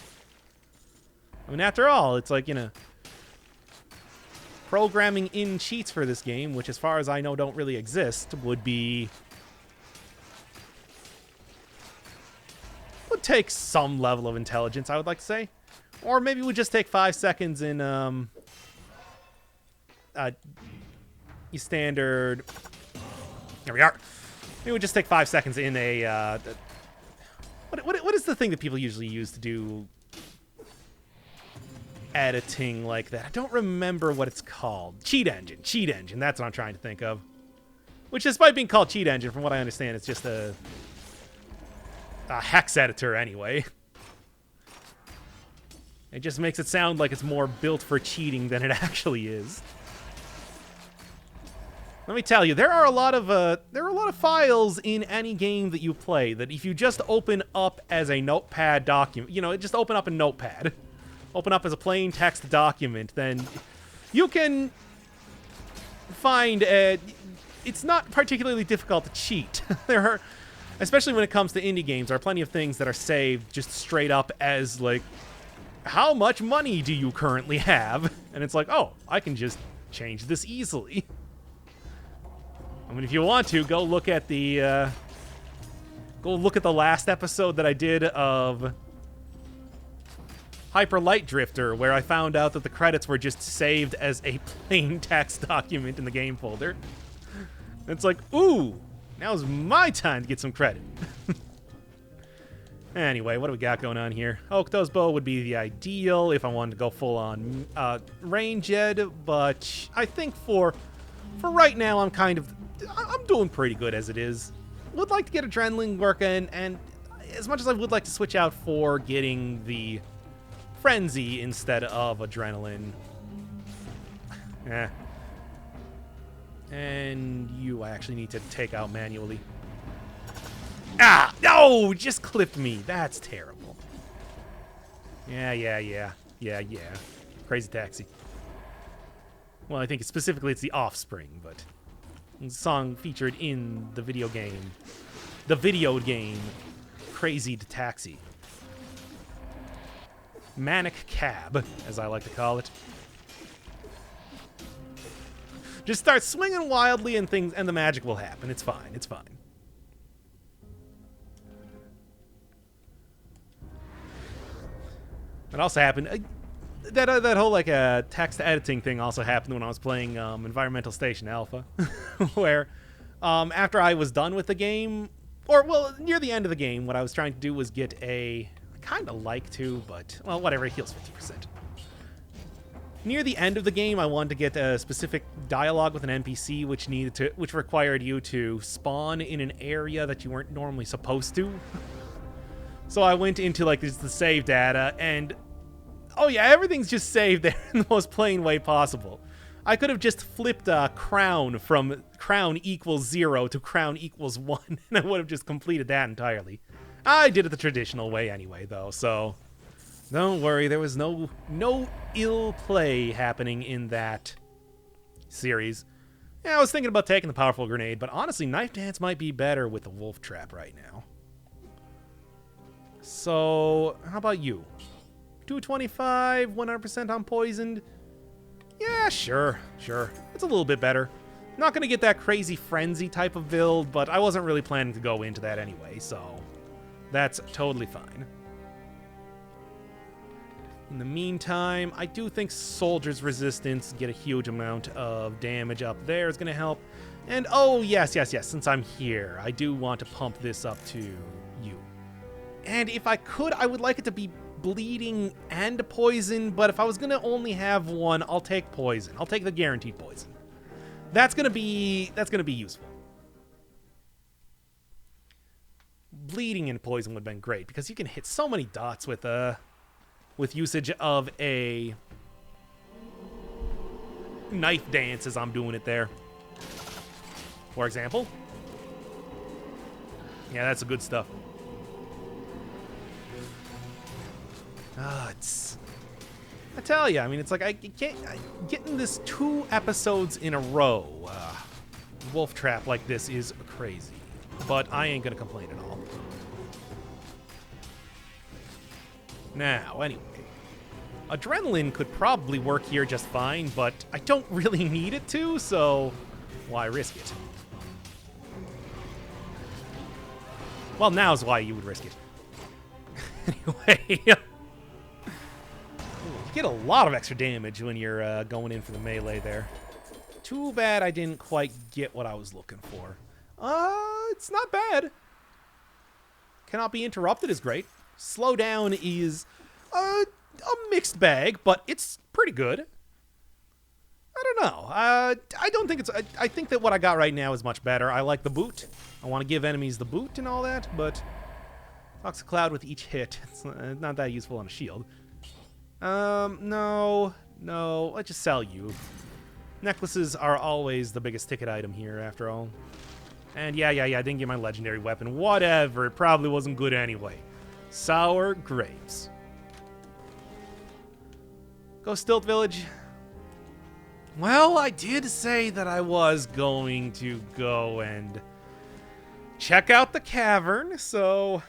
I mean, after all, it's like, you know, programming in cheats for this game, which as far as I know don't really exist, would take some level of intelligence, I would like to say. Or maybe we just take 5 seconds in standard. There we are. Maybe we just take 5 seconds in a what is the thing that people usually use to do editing like that? I don't remember what it's called. Cheat engine. Cheat engine. That's what I'm trying to think of. Which, despite being called cheat engine, from what I understand, it's just a hex editor anyway. It just makes it sound like it's more built for cheating than it actually is. Let me tell you, there are a lot of files in any game that you play that if you just open up as a notepad document, you know, just open up a notepad, open up as a plain text document, then you can find it's not particularly difficult to cheat. There are, especially when it comes to indie games, there are plenty of things that are saved just straight up as like, how much money do you currently have? And it's like, oh, I can just change this easily. I mean, if you want to, go look at the last episode that I did of Hyper Light Drifter, where I found out that the credits were just saved as a plain text document in the game folder. It's like, ooh, now's my time to get some credit. Anyway, what do we got going on here? Okto's bow would be the ideal if I wanted to go full on ranged, but I think for right now, I'm doing pretty good as it is. Would like to get adrenaline working, and as much as I would like to switch out for getting the frenzy instead of adrenaline. And you I actually need to take out manually. Ah! No! Just clipped me. That's terrible. Yeah. Crazy Taxi. Well, I think specifically it's the Offspring, but the song featured in the video game. The video game Crazy Taxi. Manic Cab, as I like to call it. Just start swinging wildly and things, and the magic will happen. It's fine. It's fine. It also happened. That whole like text editing thing also happened when I was playing Environmental Station Alpha, where after I was done with the game, or well near the end of the game, what I was trying to do was get I kind of like to, but well whatever, it heals 50%. Near the end of the game, I wanted to get a specific dialogue with an NPC, which required you to spawn in an area that you weren't normally supposed to. So I went into like the save data, and oh yeah, everything's just saved there in the most plain way possible. I could have just flipped crown from crown equals 0 to crown equals 1, and I would have just completed that entirely. I did it the traditional way anyway, though, so don't worry, there was no ill play happening in that series. Yeah, I was thinking about taking the powerful grenade, but honestly, Knife Dance might be better with the Wolf Trap right now. So, how about you? 225, 100% on poisoned? Yeah, sure. It's a little bit better. Not going to get that crazy frenzy type of build, but I wasn't really planning to go into that anyway, so that's totally fine. In the meantime, I do think Soldier's Resistance, get a huge amount of damage up there is going to help. And oh, yes, since I'm here, I do want to pump this up to you. And if I could, I would like it to be bleeding and poison, but if I was going to only have one, I'll take poison. I'll take the guaranteed poison. That's going to be useful. Bleeding and poison would have been great because you can hit so many dots with usage of a Knife Dance as I'm doing it there. For example. Yeah, that's the good stuff. I tell you, I mean, it's like I can't getting this 2 episodes in a row. Wolf trap like this is crazy, but I ain't gonna complain at all. Now, anyway, adrenaline could probably work here just fine, but I don't really need it to, so why risk it? Well, now's why you would risk it. Anyway, you get a lot of extra damage when you're going in for the melee there. Too bad I didn't quite get what I was looking for. It's not bad. Cannot be interrupted is great. Slow down is a mixed bag, but it's pretty good. I don't know. I don't think it's... I think that what I got right now is much better. I like the boot. I want to give enemies the boot and all that, but... Toxic Cloud with each hit. It's not that useful on a shield. No. Let's just sell you. Necklaces are always the biggest ticket item here, after all. And yeah, I didn't get my legendary weapon. Whatever, it probably wasn't good anyway. Sour grapes. Go Stilt Village. Well, I did say that I was going to go and check out the cavern, so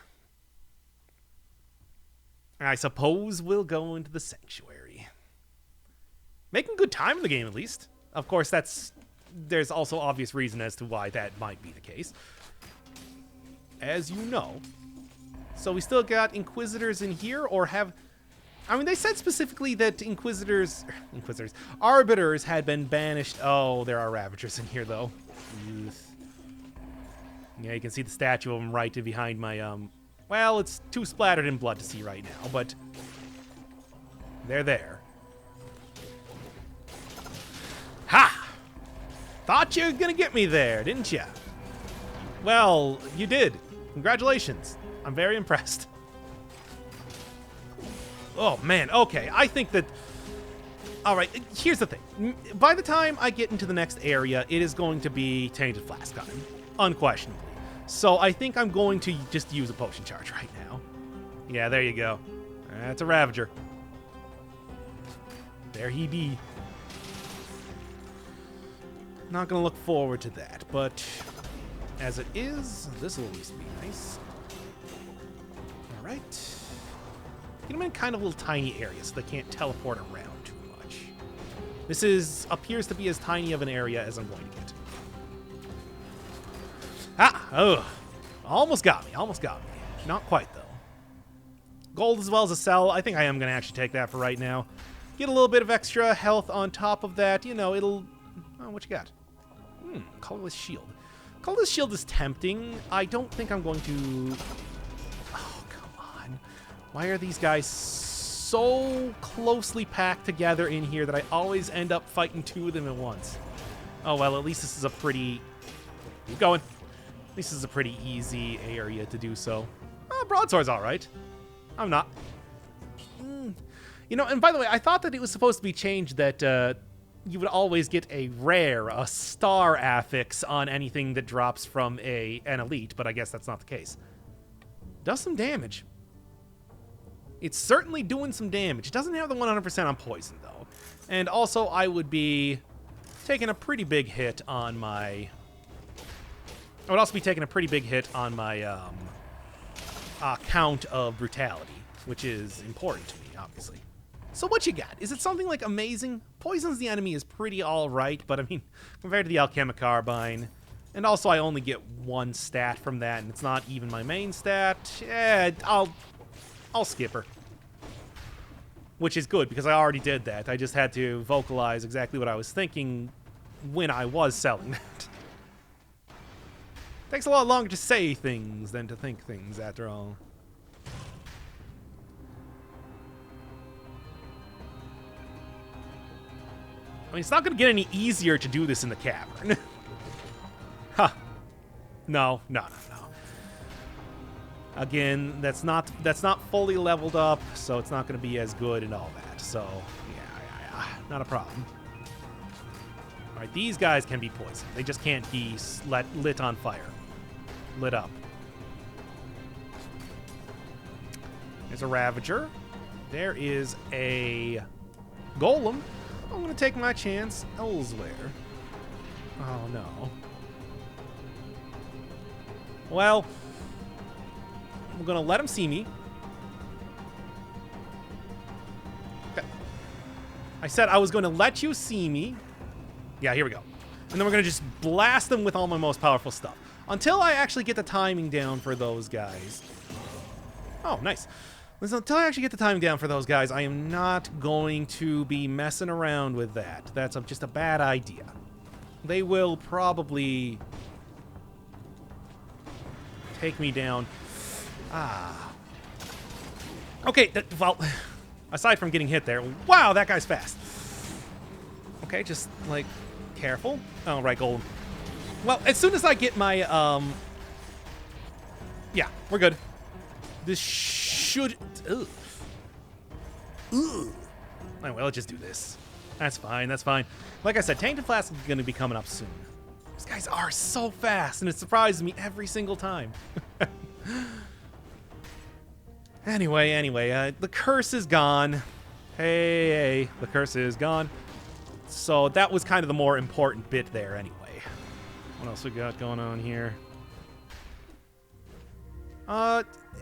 I suppose we'll go into the sanctuary. Making good time in the game, at least. Of course, there's also obvious reason as to why that might be the case, as you know. So we still got Inquisitors in here, or have... I mean, they said specifically that Arbiters had been banished. Oh, there are Ravagers in here, though. Yeah, you can see the statue of them right behind my, well, it's too splattered in blood to see right now, but they're there. Ha! Thought you were gonna get me there, didn't you? Well, you did. Congratulations. I'm very impressed. Oh, man. Okay, I think that... All right, here's the thing. By the time I get into the next area, it is going to be Tainted Flask time. Unquestionably. So I think I'm going to just use a potion charge right now. Yeah, there you go. That's a Ravager. There he be. Not going to look forward to that, but as it is, this will at least be nice. All right. Get them in kind of little tiny areas so they can't teleport around too much. This appears to be as tiny of an area as I'm going to get. Almost got me. Not quite, though. Gold as well as a cell. I think I am going to actually take that for right now. Get a little bit of extra health on top of that. You know, it'll... Oh, what you got? Colorless Shield. Colorless Shield is tempting. I don't think I'm going to... Oh, come on. Why are these guys so closely packed together in here that I always end up fighting 2 of them at once? Oh, well, at least this is a pretty... Keep going. At least this is a pretty easy area to do so. Broadsword's all right. I'm not. You know, and by the way, I thought that it was supposed to be changed that you would always get a rare, a star affix on anything that drops from an elite, but I guess that's not the case. Does some damage. It's certainly doing some damage. It doesn't have the 100% on poison, though. And also, I would be taking a pretty big hit on my... I would also be taking a pretty big hit on my count of brutality, which is important to me, obviously. So what you got? Is it something like amazing? Poisons the enemy is pretty alright, but I mean, compared to the Alchemic Carbine, and also I only get 1 stat from that, and it's not even my main stat. Yeah, I'll skip her. Which is good, because I already did that. I just had to vocalize exactly what I was thinking when I was selling that. Takes a lot longer to say things than to think things, after all. I mean, it's not going to get any easier to do this in the cavern. Huh. No. Again, that's not fully leveled up, so it's not going to be as good and all that. So, yeah, not a problem. All right, these guys can be poisoned. They just can't be lit on fire. Lit up. There's a Ravager. There is a Golem, I'm going to take my chance elsewhere. Oh, no. Well, I'm going to let him see me. Okay. I said I was going to let you see me. Yeah, here we go. And then we're going to just blast them with all my most powerful stuff. Until I actually get the timing down for those guys. Oh, nice. Listen, until I actually get the timing down for those guys, I am not going to be messing around with that. That's just a bad idea. They will probably take me down. Ah. Okay, well, aside from getting hit there, wow, that guy's fast. Okay, just, like, careful. Oh, right, Golem. Well, as soon as I get my, yeah, we're good. This should... Ugh. Ugh. Anyway, let's just do this. That's fine, that's fine. Like I said, Tainted Flask is going to be coming up soon. These guys are so fast, and it surprises me every single time. Anyway, the curse is gone. Hey, the curse is gone. So that was kind of the more important bit there anyway. What else we got going on here?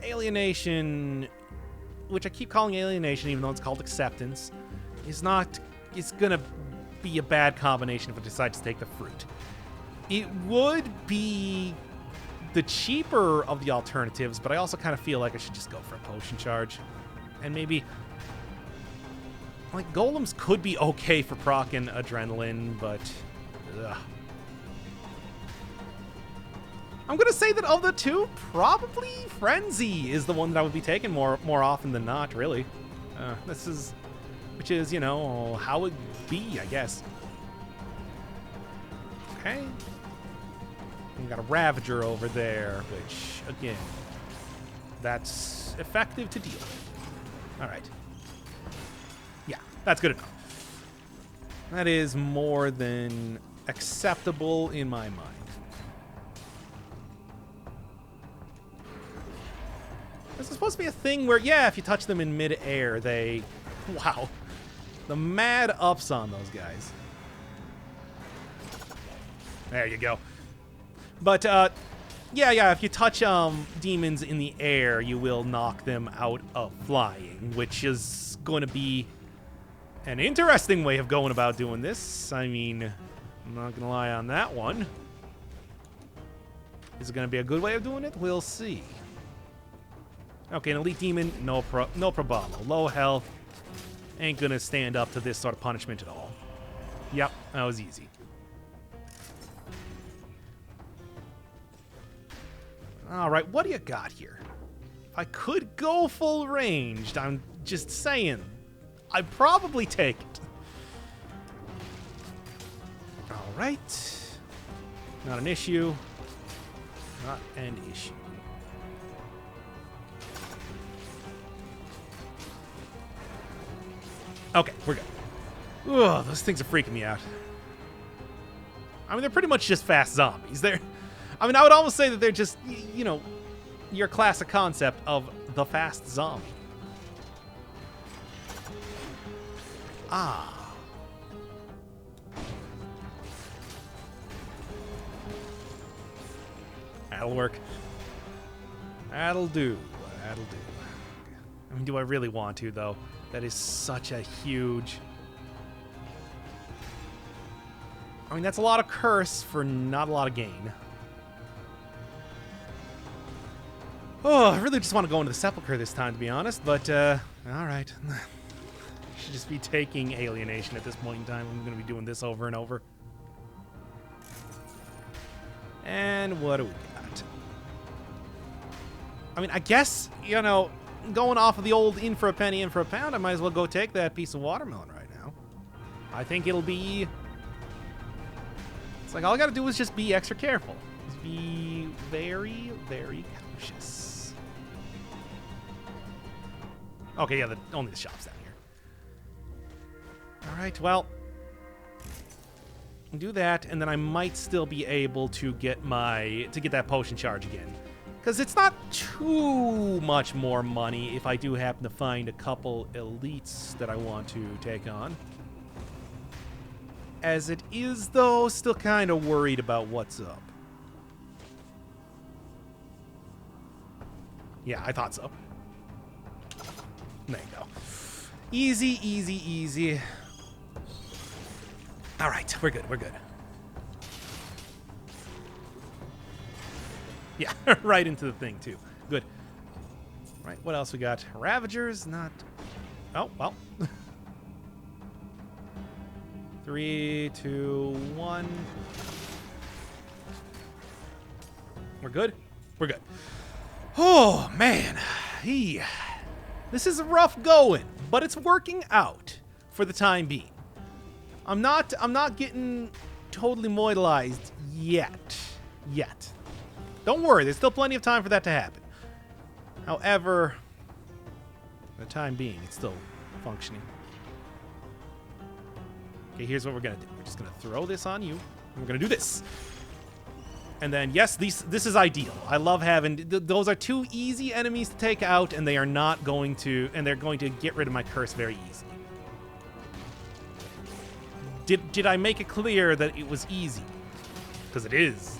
Alienation, which I keep calling alienation even though it's called acceptance, is not... It's gonna be a bad combination if I decide to take the fruit. It would be the cheaper of the alternatives, but I also kind of feel like I should just go for a potion charge. And maybe... Like, golems could be okay for proccing adrenaline, but... Ugh. I'm going to say that of the two, probably Frenzy is the one that I would be taking more often than not, really. Which is, you know, how it be, I guess. Okay. We got a Ravager over there, which, again, that's effective to deal with. All right. Yeah, that's good enough. That is more than acceptable in my mind. This is supposed to be a thing where, yeah, if you touch them in mid-air, they... Wow. The mad ups on those guys. There you go. But, yeah, if you touch demons in the air, you will knock them out of flying, which is going to be an interesting way of going about doing this. I mean, I'm not going to lie on that one. Is it going to be a good way of doing it? We'll see. Okay, an elite demon, no problemo. Low health, ain't gonna stand up to this sort of punishment at all. Yep, that was easy. All right, what do you got here? If I could go full ranged, I'm just saying, I'd probably take it. All right, not an issue. Not an issue. Okay, we're good. Ugh, those things are freaking me out. I mean, they're pretty much just fast zombies. I mean, I would almost say that they're just, you know, your classic concept of the fast zombie. Ah. That'll work. That'll do. That'll do. I mean, do I really want to, though? That is such a huge... I mean, that's a lot of curse for not a lot of gain. Oh, I really just want to go into the Sepulchre this time, to be honest, but, alright. I should just be taking alienation at this point in time. I'm going to be doing this over and over. And what do we got? I mean, I guess, you know... Going off of the old in for a penny, in for a pound, I might as well go take that piece of watermelon right now. I think it'll be... It's like all I gotta do is just be extra careful. Just be very, very cautious. Okay, yeah, only the shop's down here. Alright, well... Do that, and then I might still be able to get that potion charge again. Because it's not too much more money if I do happen to find a couple elites that I want to take on. As it is, though, still kind of worried about what's up. Yeah, I thought so. There you go. Easy, easy, easy. All right, we're good, we're good. Yeah, right into the thing, too. Good. All right, what else we got? Ravagers, not... Oh, well. 3, 2, 1. We're good? We're good. Oh, man. This is rough going, but it's working out for the time being. I'm not getting totally modelized yet. Don't worry, there's still plenty of time for that to happen. However, for the time being, it's still functioning. Okay, here's what we're gonna do. We're just gonna throw this on you, and we're gonna do this. And then, yes, this is ideal. I love having... those are 2 easy enemies to take out, and they are not going to... and they're going to get rid of my curse very easily. Did I make it clear that it was easy? Because it is.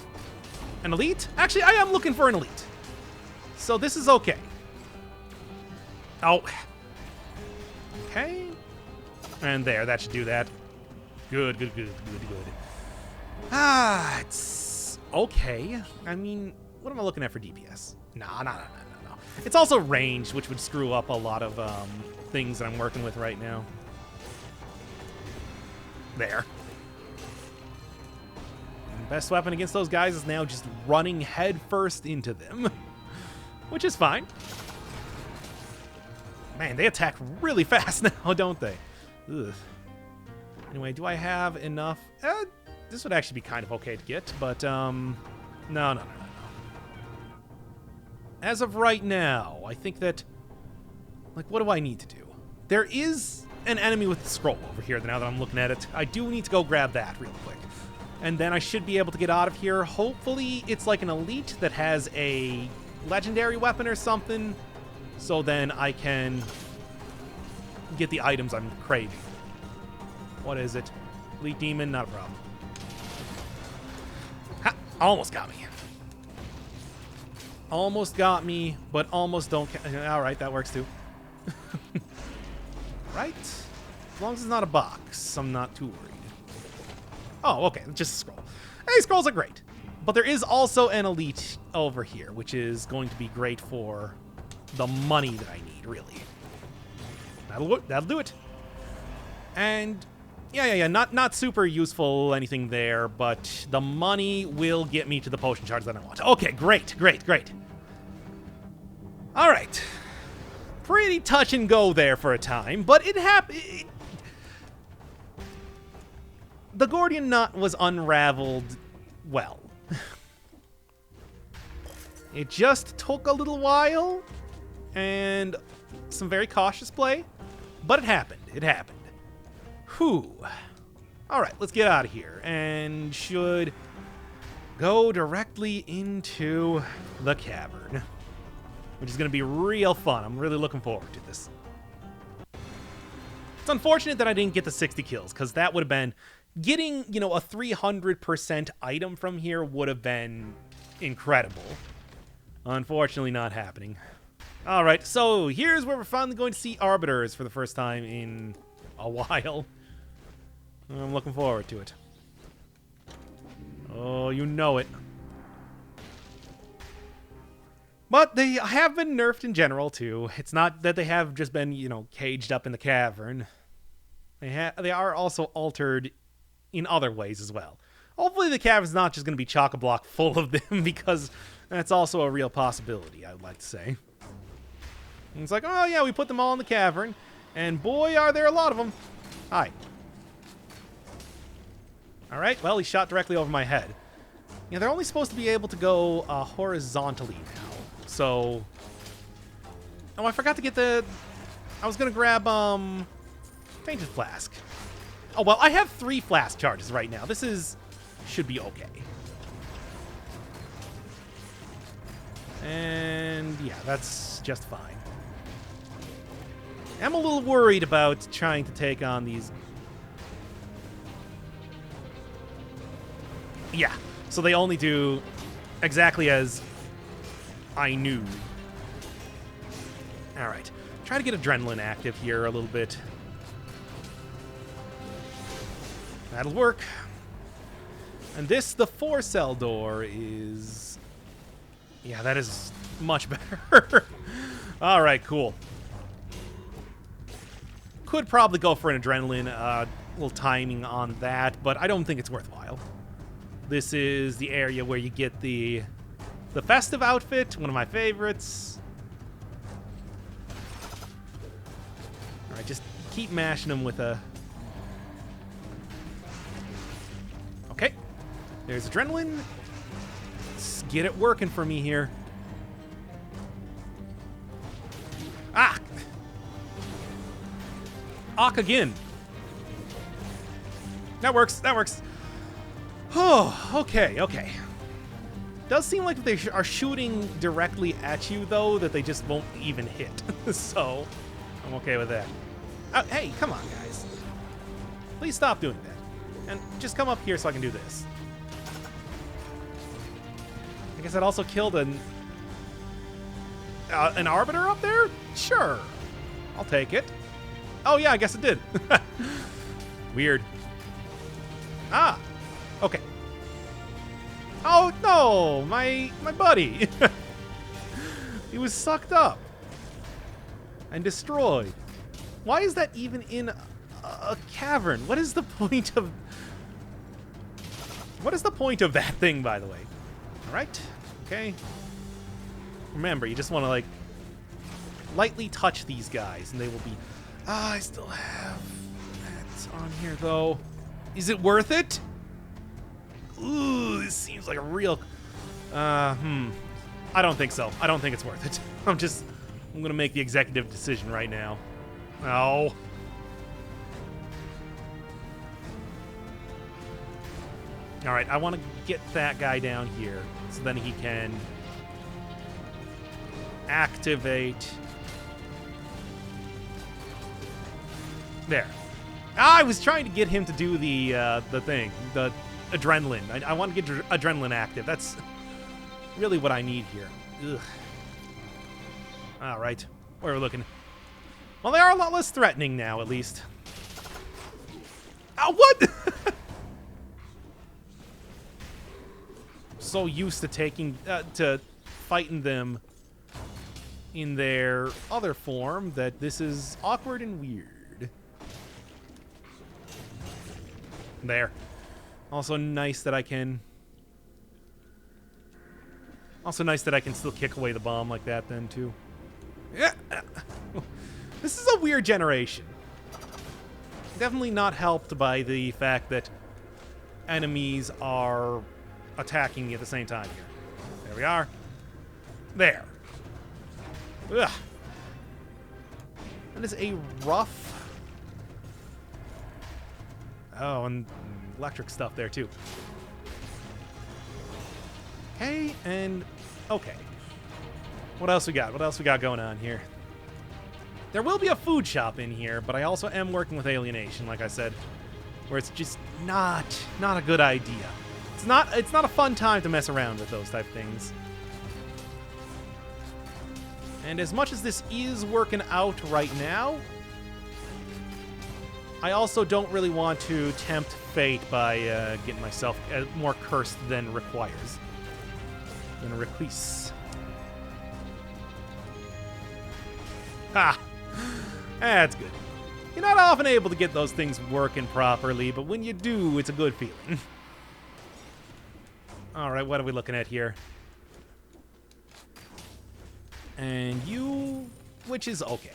An elite? Actually, I am looking for an elite. So this is okay. Oh. Okay. And there, that should do that. Good. Ah, it's okay. I mean, what am I looking at for DPS? No. It's also ranged, which would screw up a lot of things that I'm working with right now. There. And best weapon against those guys is now just running headfirst into them, which is fine. Man, they attack really fast now, don't they? Ugh. Anyway, do I have enough? This would actually be kind of okay to get, but no. As of right now, I think that, like, what do I need to do? There is an enemy with the scroll over here now that I'm looking at it. I do need to go grab that real quick. And then I should be able to get out of here. Hopefully it's like an elite that has a legendary weapon or something. So then I can get the items I'm craving. What is it? Elite demon, not a problem. Ha! Almost got me. Almost got me, but almost don't... Alright, that works too. Right? As long as it's not a box, I'm not too worried. Oh, okay, just a scroll. Hey, scrolls are great. But there is also an elite over here, which is going to be great for the money that I need, really. That'll do it. And yeah, not super useful anything there, but the money will get me to the potion shards that I want. Okay, great. All right. Pretty touch and go there for a time, but it happened. The Gordian knot was unraveled well. It just took a little while and some very cautious play, but it happened. Whew. All right, let's get out of here and should go directly into the cavern, which is going to be real fun. I'm really looking forward to this. It's unfortunate that I didn't get the 60 kills, because that would have been... getting, a 300% item from here would have been incredible. Unfortunately, not happening. All right, so here's where we're finally going to see Arbiters for the first time in a while. I'm looking forward to it. Oh, you know it. But they have been nerfed in general, too. It's not that they have just been, caged up in the cavern. They are also altered in other ways as well. Hopefully the cavern's not just going to be chock-a-block full of them, because that's also a real possibility, I would like to say. And it's like, oh yeah, we put them all in the cavern, and boy, are there a lot of them. Hi. Alright, well, he shot directly over my head. Yeah, they're only supposed to be able to go horizontally now, so... Oh, I forgot to get the... I was going to grab, Painted Flask. Oh, well, I have 3 flask charges right now. This should be okay. And yeah, that's just fine. I'm a little worried about trying to take on these. Yeah, so they only do exactly as I knew. All right, try to get adrenaline active here a little bit. That'll work. And this, the 4-cell door, is... Yeah, that is much better. All right, cool. Could probably go for an adrenaline, little timing on that, but I don't think it's worthwhile. This is the area where you get the festive outfit, one of my favorites. All right, just keep mashing them with a... Okay, there's adrenaline. Let's get it working for me here. Ah! Ock again. That works, that works. Oh, okay, okay. Does seem like if they are shooting directly at you, though, that they just won't even hit. So, I'm okay with that. Hey, come on, guys. Please stop doing that. And just come up here so I can do this. I guess that also killed an Arbiter up there? Sure. I'll take it. Oh, yeah, I guess it did. Weird. Ah. Okay. Oh, no. My buddy. He was sucked up. And destroyed. Why is that even in a cavern? What is the point of... What is the point of that thing, by the way? All right. Okay. Remember, you just want to, like, lightly touch these guys, and they will be... Ah, I still have that on here, though. Is it worth it? Ooh, this seems like a real... I don't think so. I don't think it's worth it. I'm going to make the executive decision right now. Oh. All right, I want to get that guy down here so then he can activate. There. I was trying to get him to do the thing, the adrenaline. I want to get adrenaline active. That's really what I need here. Ugh. All right, where are we looking? Well, they are a lot less threatening now, at least. Oh, what? So used to to fighting them in their other form that this is awkward and weird. There. Also nice that I can... Also nice that I can still kick away the bomb like that then, too. Yeah. This is a weird generation. Definitely not helped by the fact that enemies are attacking me at the same time here. There we are. There. Ugh. That is a rough... Oh, and electric stuff there, too. Okay, and... Okay. What else we got? What else we got going on here? There will be a food shop in here, but I also am working with alienation, like I said, where it's just not a good idea. It's not a fun time to mess around with those type of things. And as much as this is working out right now, I also don't really want to tempt fate by getting myself more cursed than requires. Than requires. Ha! That's good. You're not often able to get those things working properly, but when you do, it's a good feeling. Alright, what are we looking at here? And you... which is okay.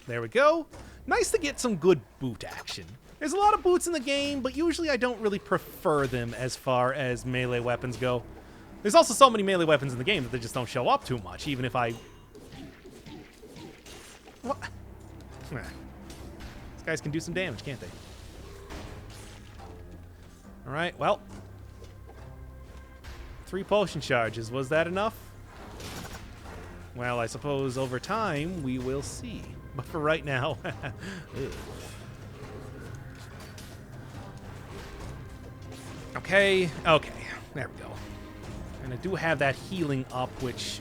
There we go. Nice to get some good boot action. There's a lot of boots in the game, but usually I don't really prefer them as far as melee weapons go. There's also so many melee weapons in the game that they just don't show up too much, even if I... What? These guys can do some damage, can't they? Alright, well. 3 potion charges. Was that enough? Well, I suppose over time we will see. But for right now... Okay, okay. There we go. And I do have that healing up, which...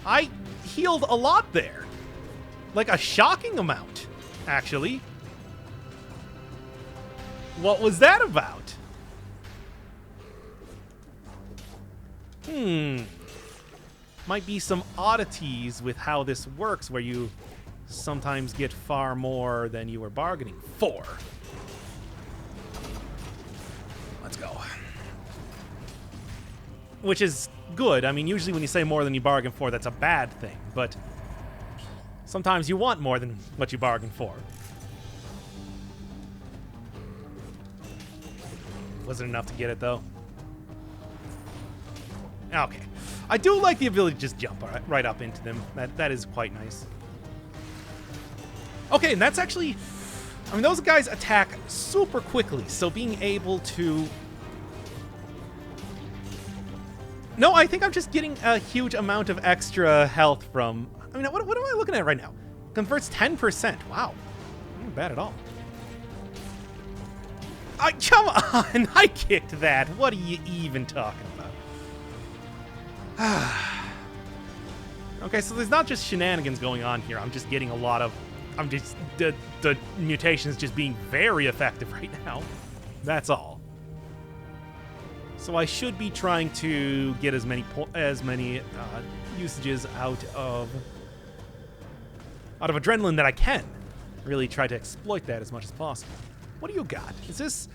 I healed a lot there. Like a shocking amount, actually. What was that about? Might be some oddities with how this works, where you sometimes get far more than you were bargaining for. Let's go. Which is good. I mean, usually when you say more than you bargained for, that's a bad thing, but sometimes you want more than what you bargained for. Wasn't enough to get it, though. Okay. I do like the ability to just jump right up into them. That is quite nice. Okay, and that's actually... I mean, those guys attack super quickly, so being able to... No, I think I'm just getting a huge amount of extra health from... I mean, what am I looking at right now? Converts 10%. Wow. Not bad at all. Come on! I kicked that. What are you even talking about? Okay, so there's not just shenanigans going on here. I'm just getting a lot of... I'm just... The mutation's just being very effective right now. That's all. So I should be trying to get as many usages out of adrenaline that I can. Really try to exploit that as much as possible. What do you got? Is this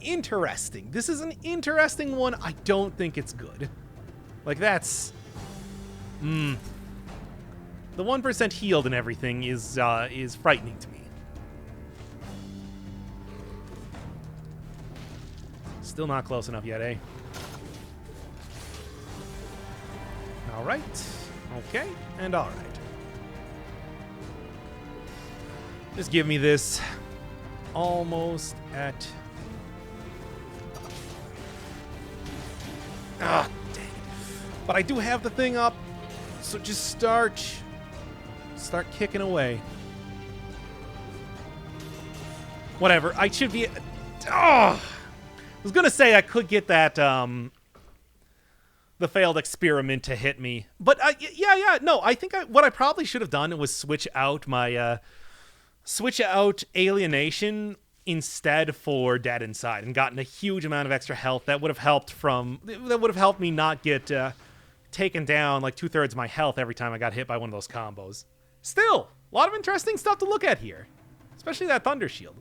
interesting? This is an interesting one. I don't think it's good. Like, that's... The 1% healed and everything is frightening to me. Still not close enough yet, eh? All right. Okay. And all right. Just give me this. Almost at... Ah, dang it. But I do have the thing up, so just start kicking away. Whatever. I should be... I was gonna say I could get that, the failed experiment to hit me. But, yeah, no, I think what I probably should have done was switch out my, switch out Alienation instead for Dead Inside and gotten a huge amount of extra health. That would have helped me not get, taken down like 2/3 of my health every time I got hit by one of those combos. Still, a lot of interesting stuff to look at here. Especially that Thunder Shield.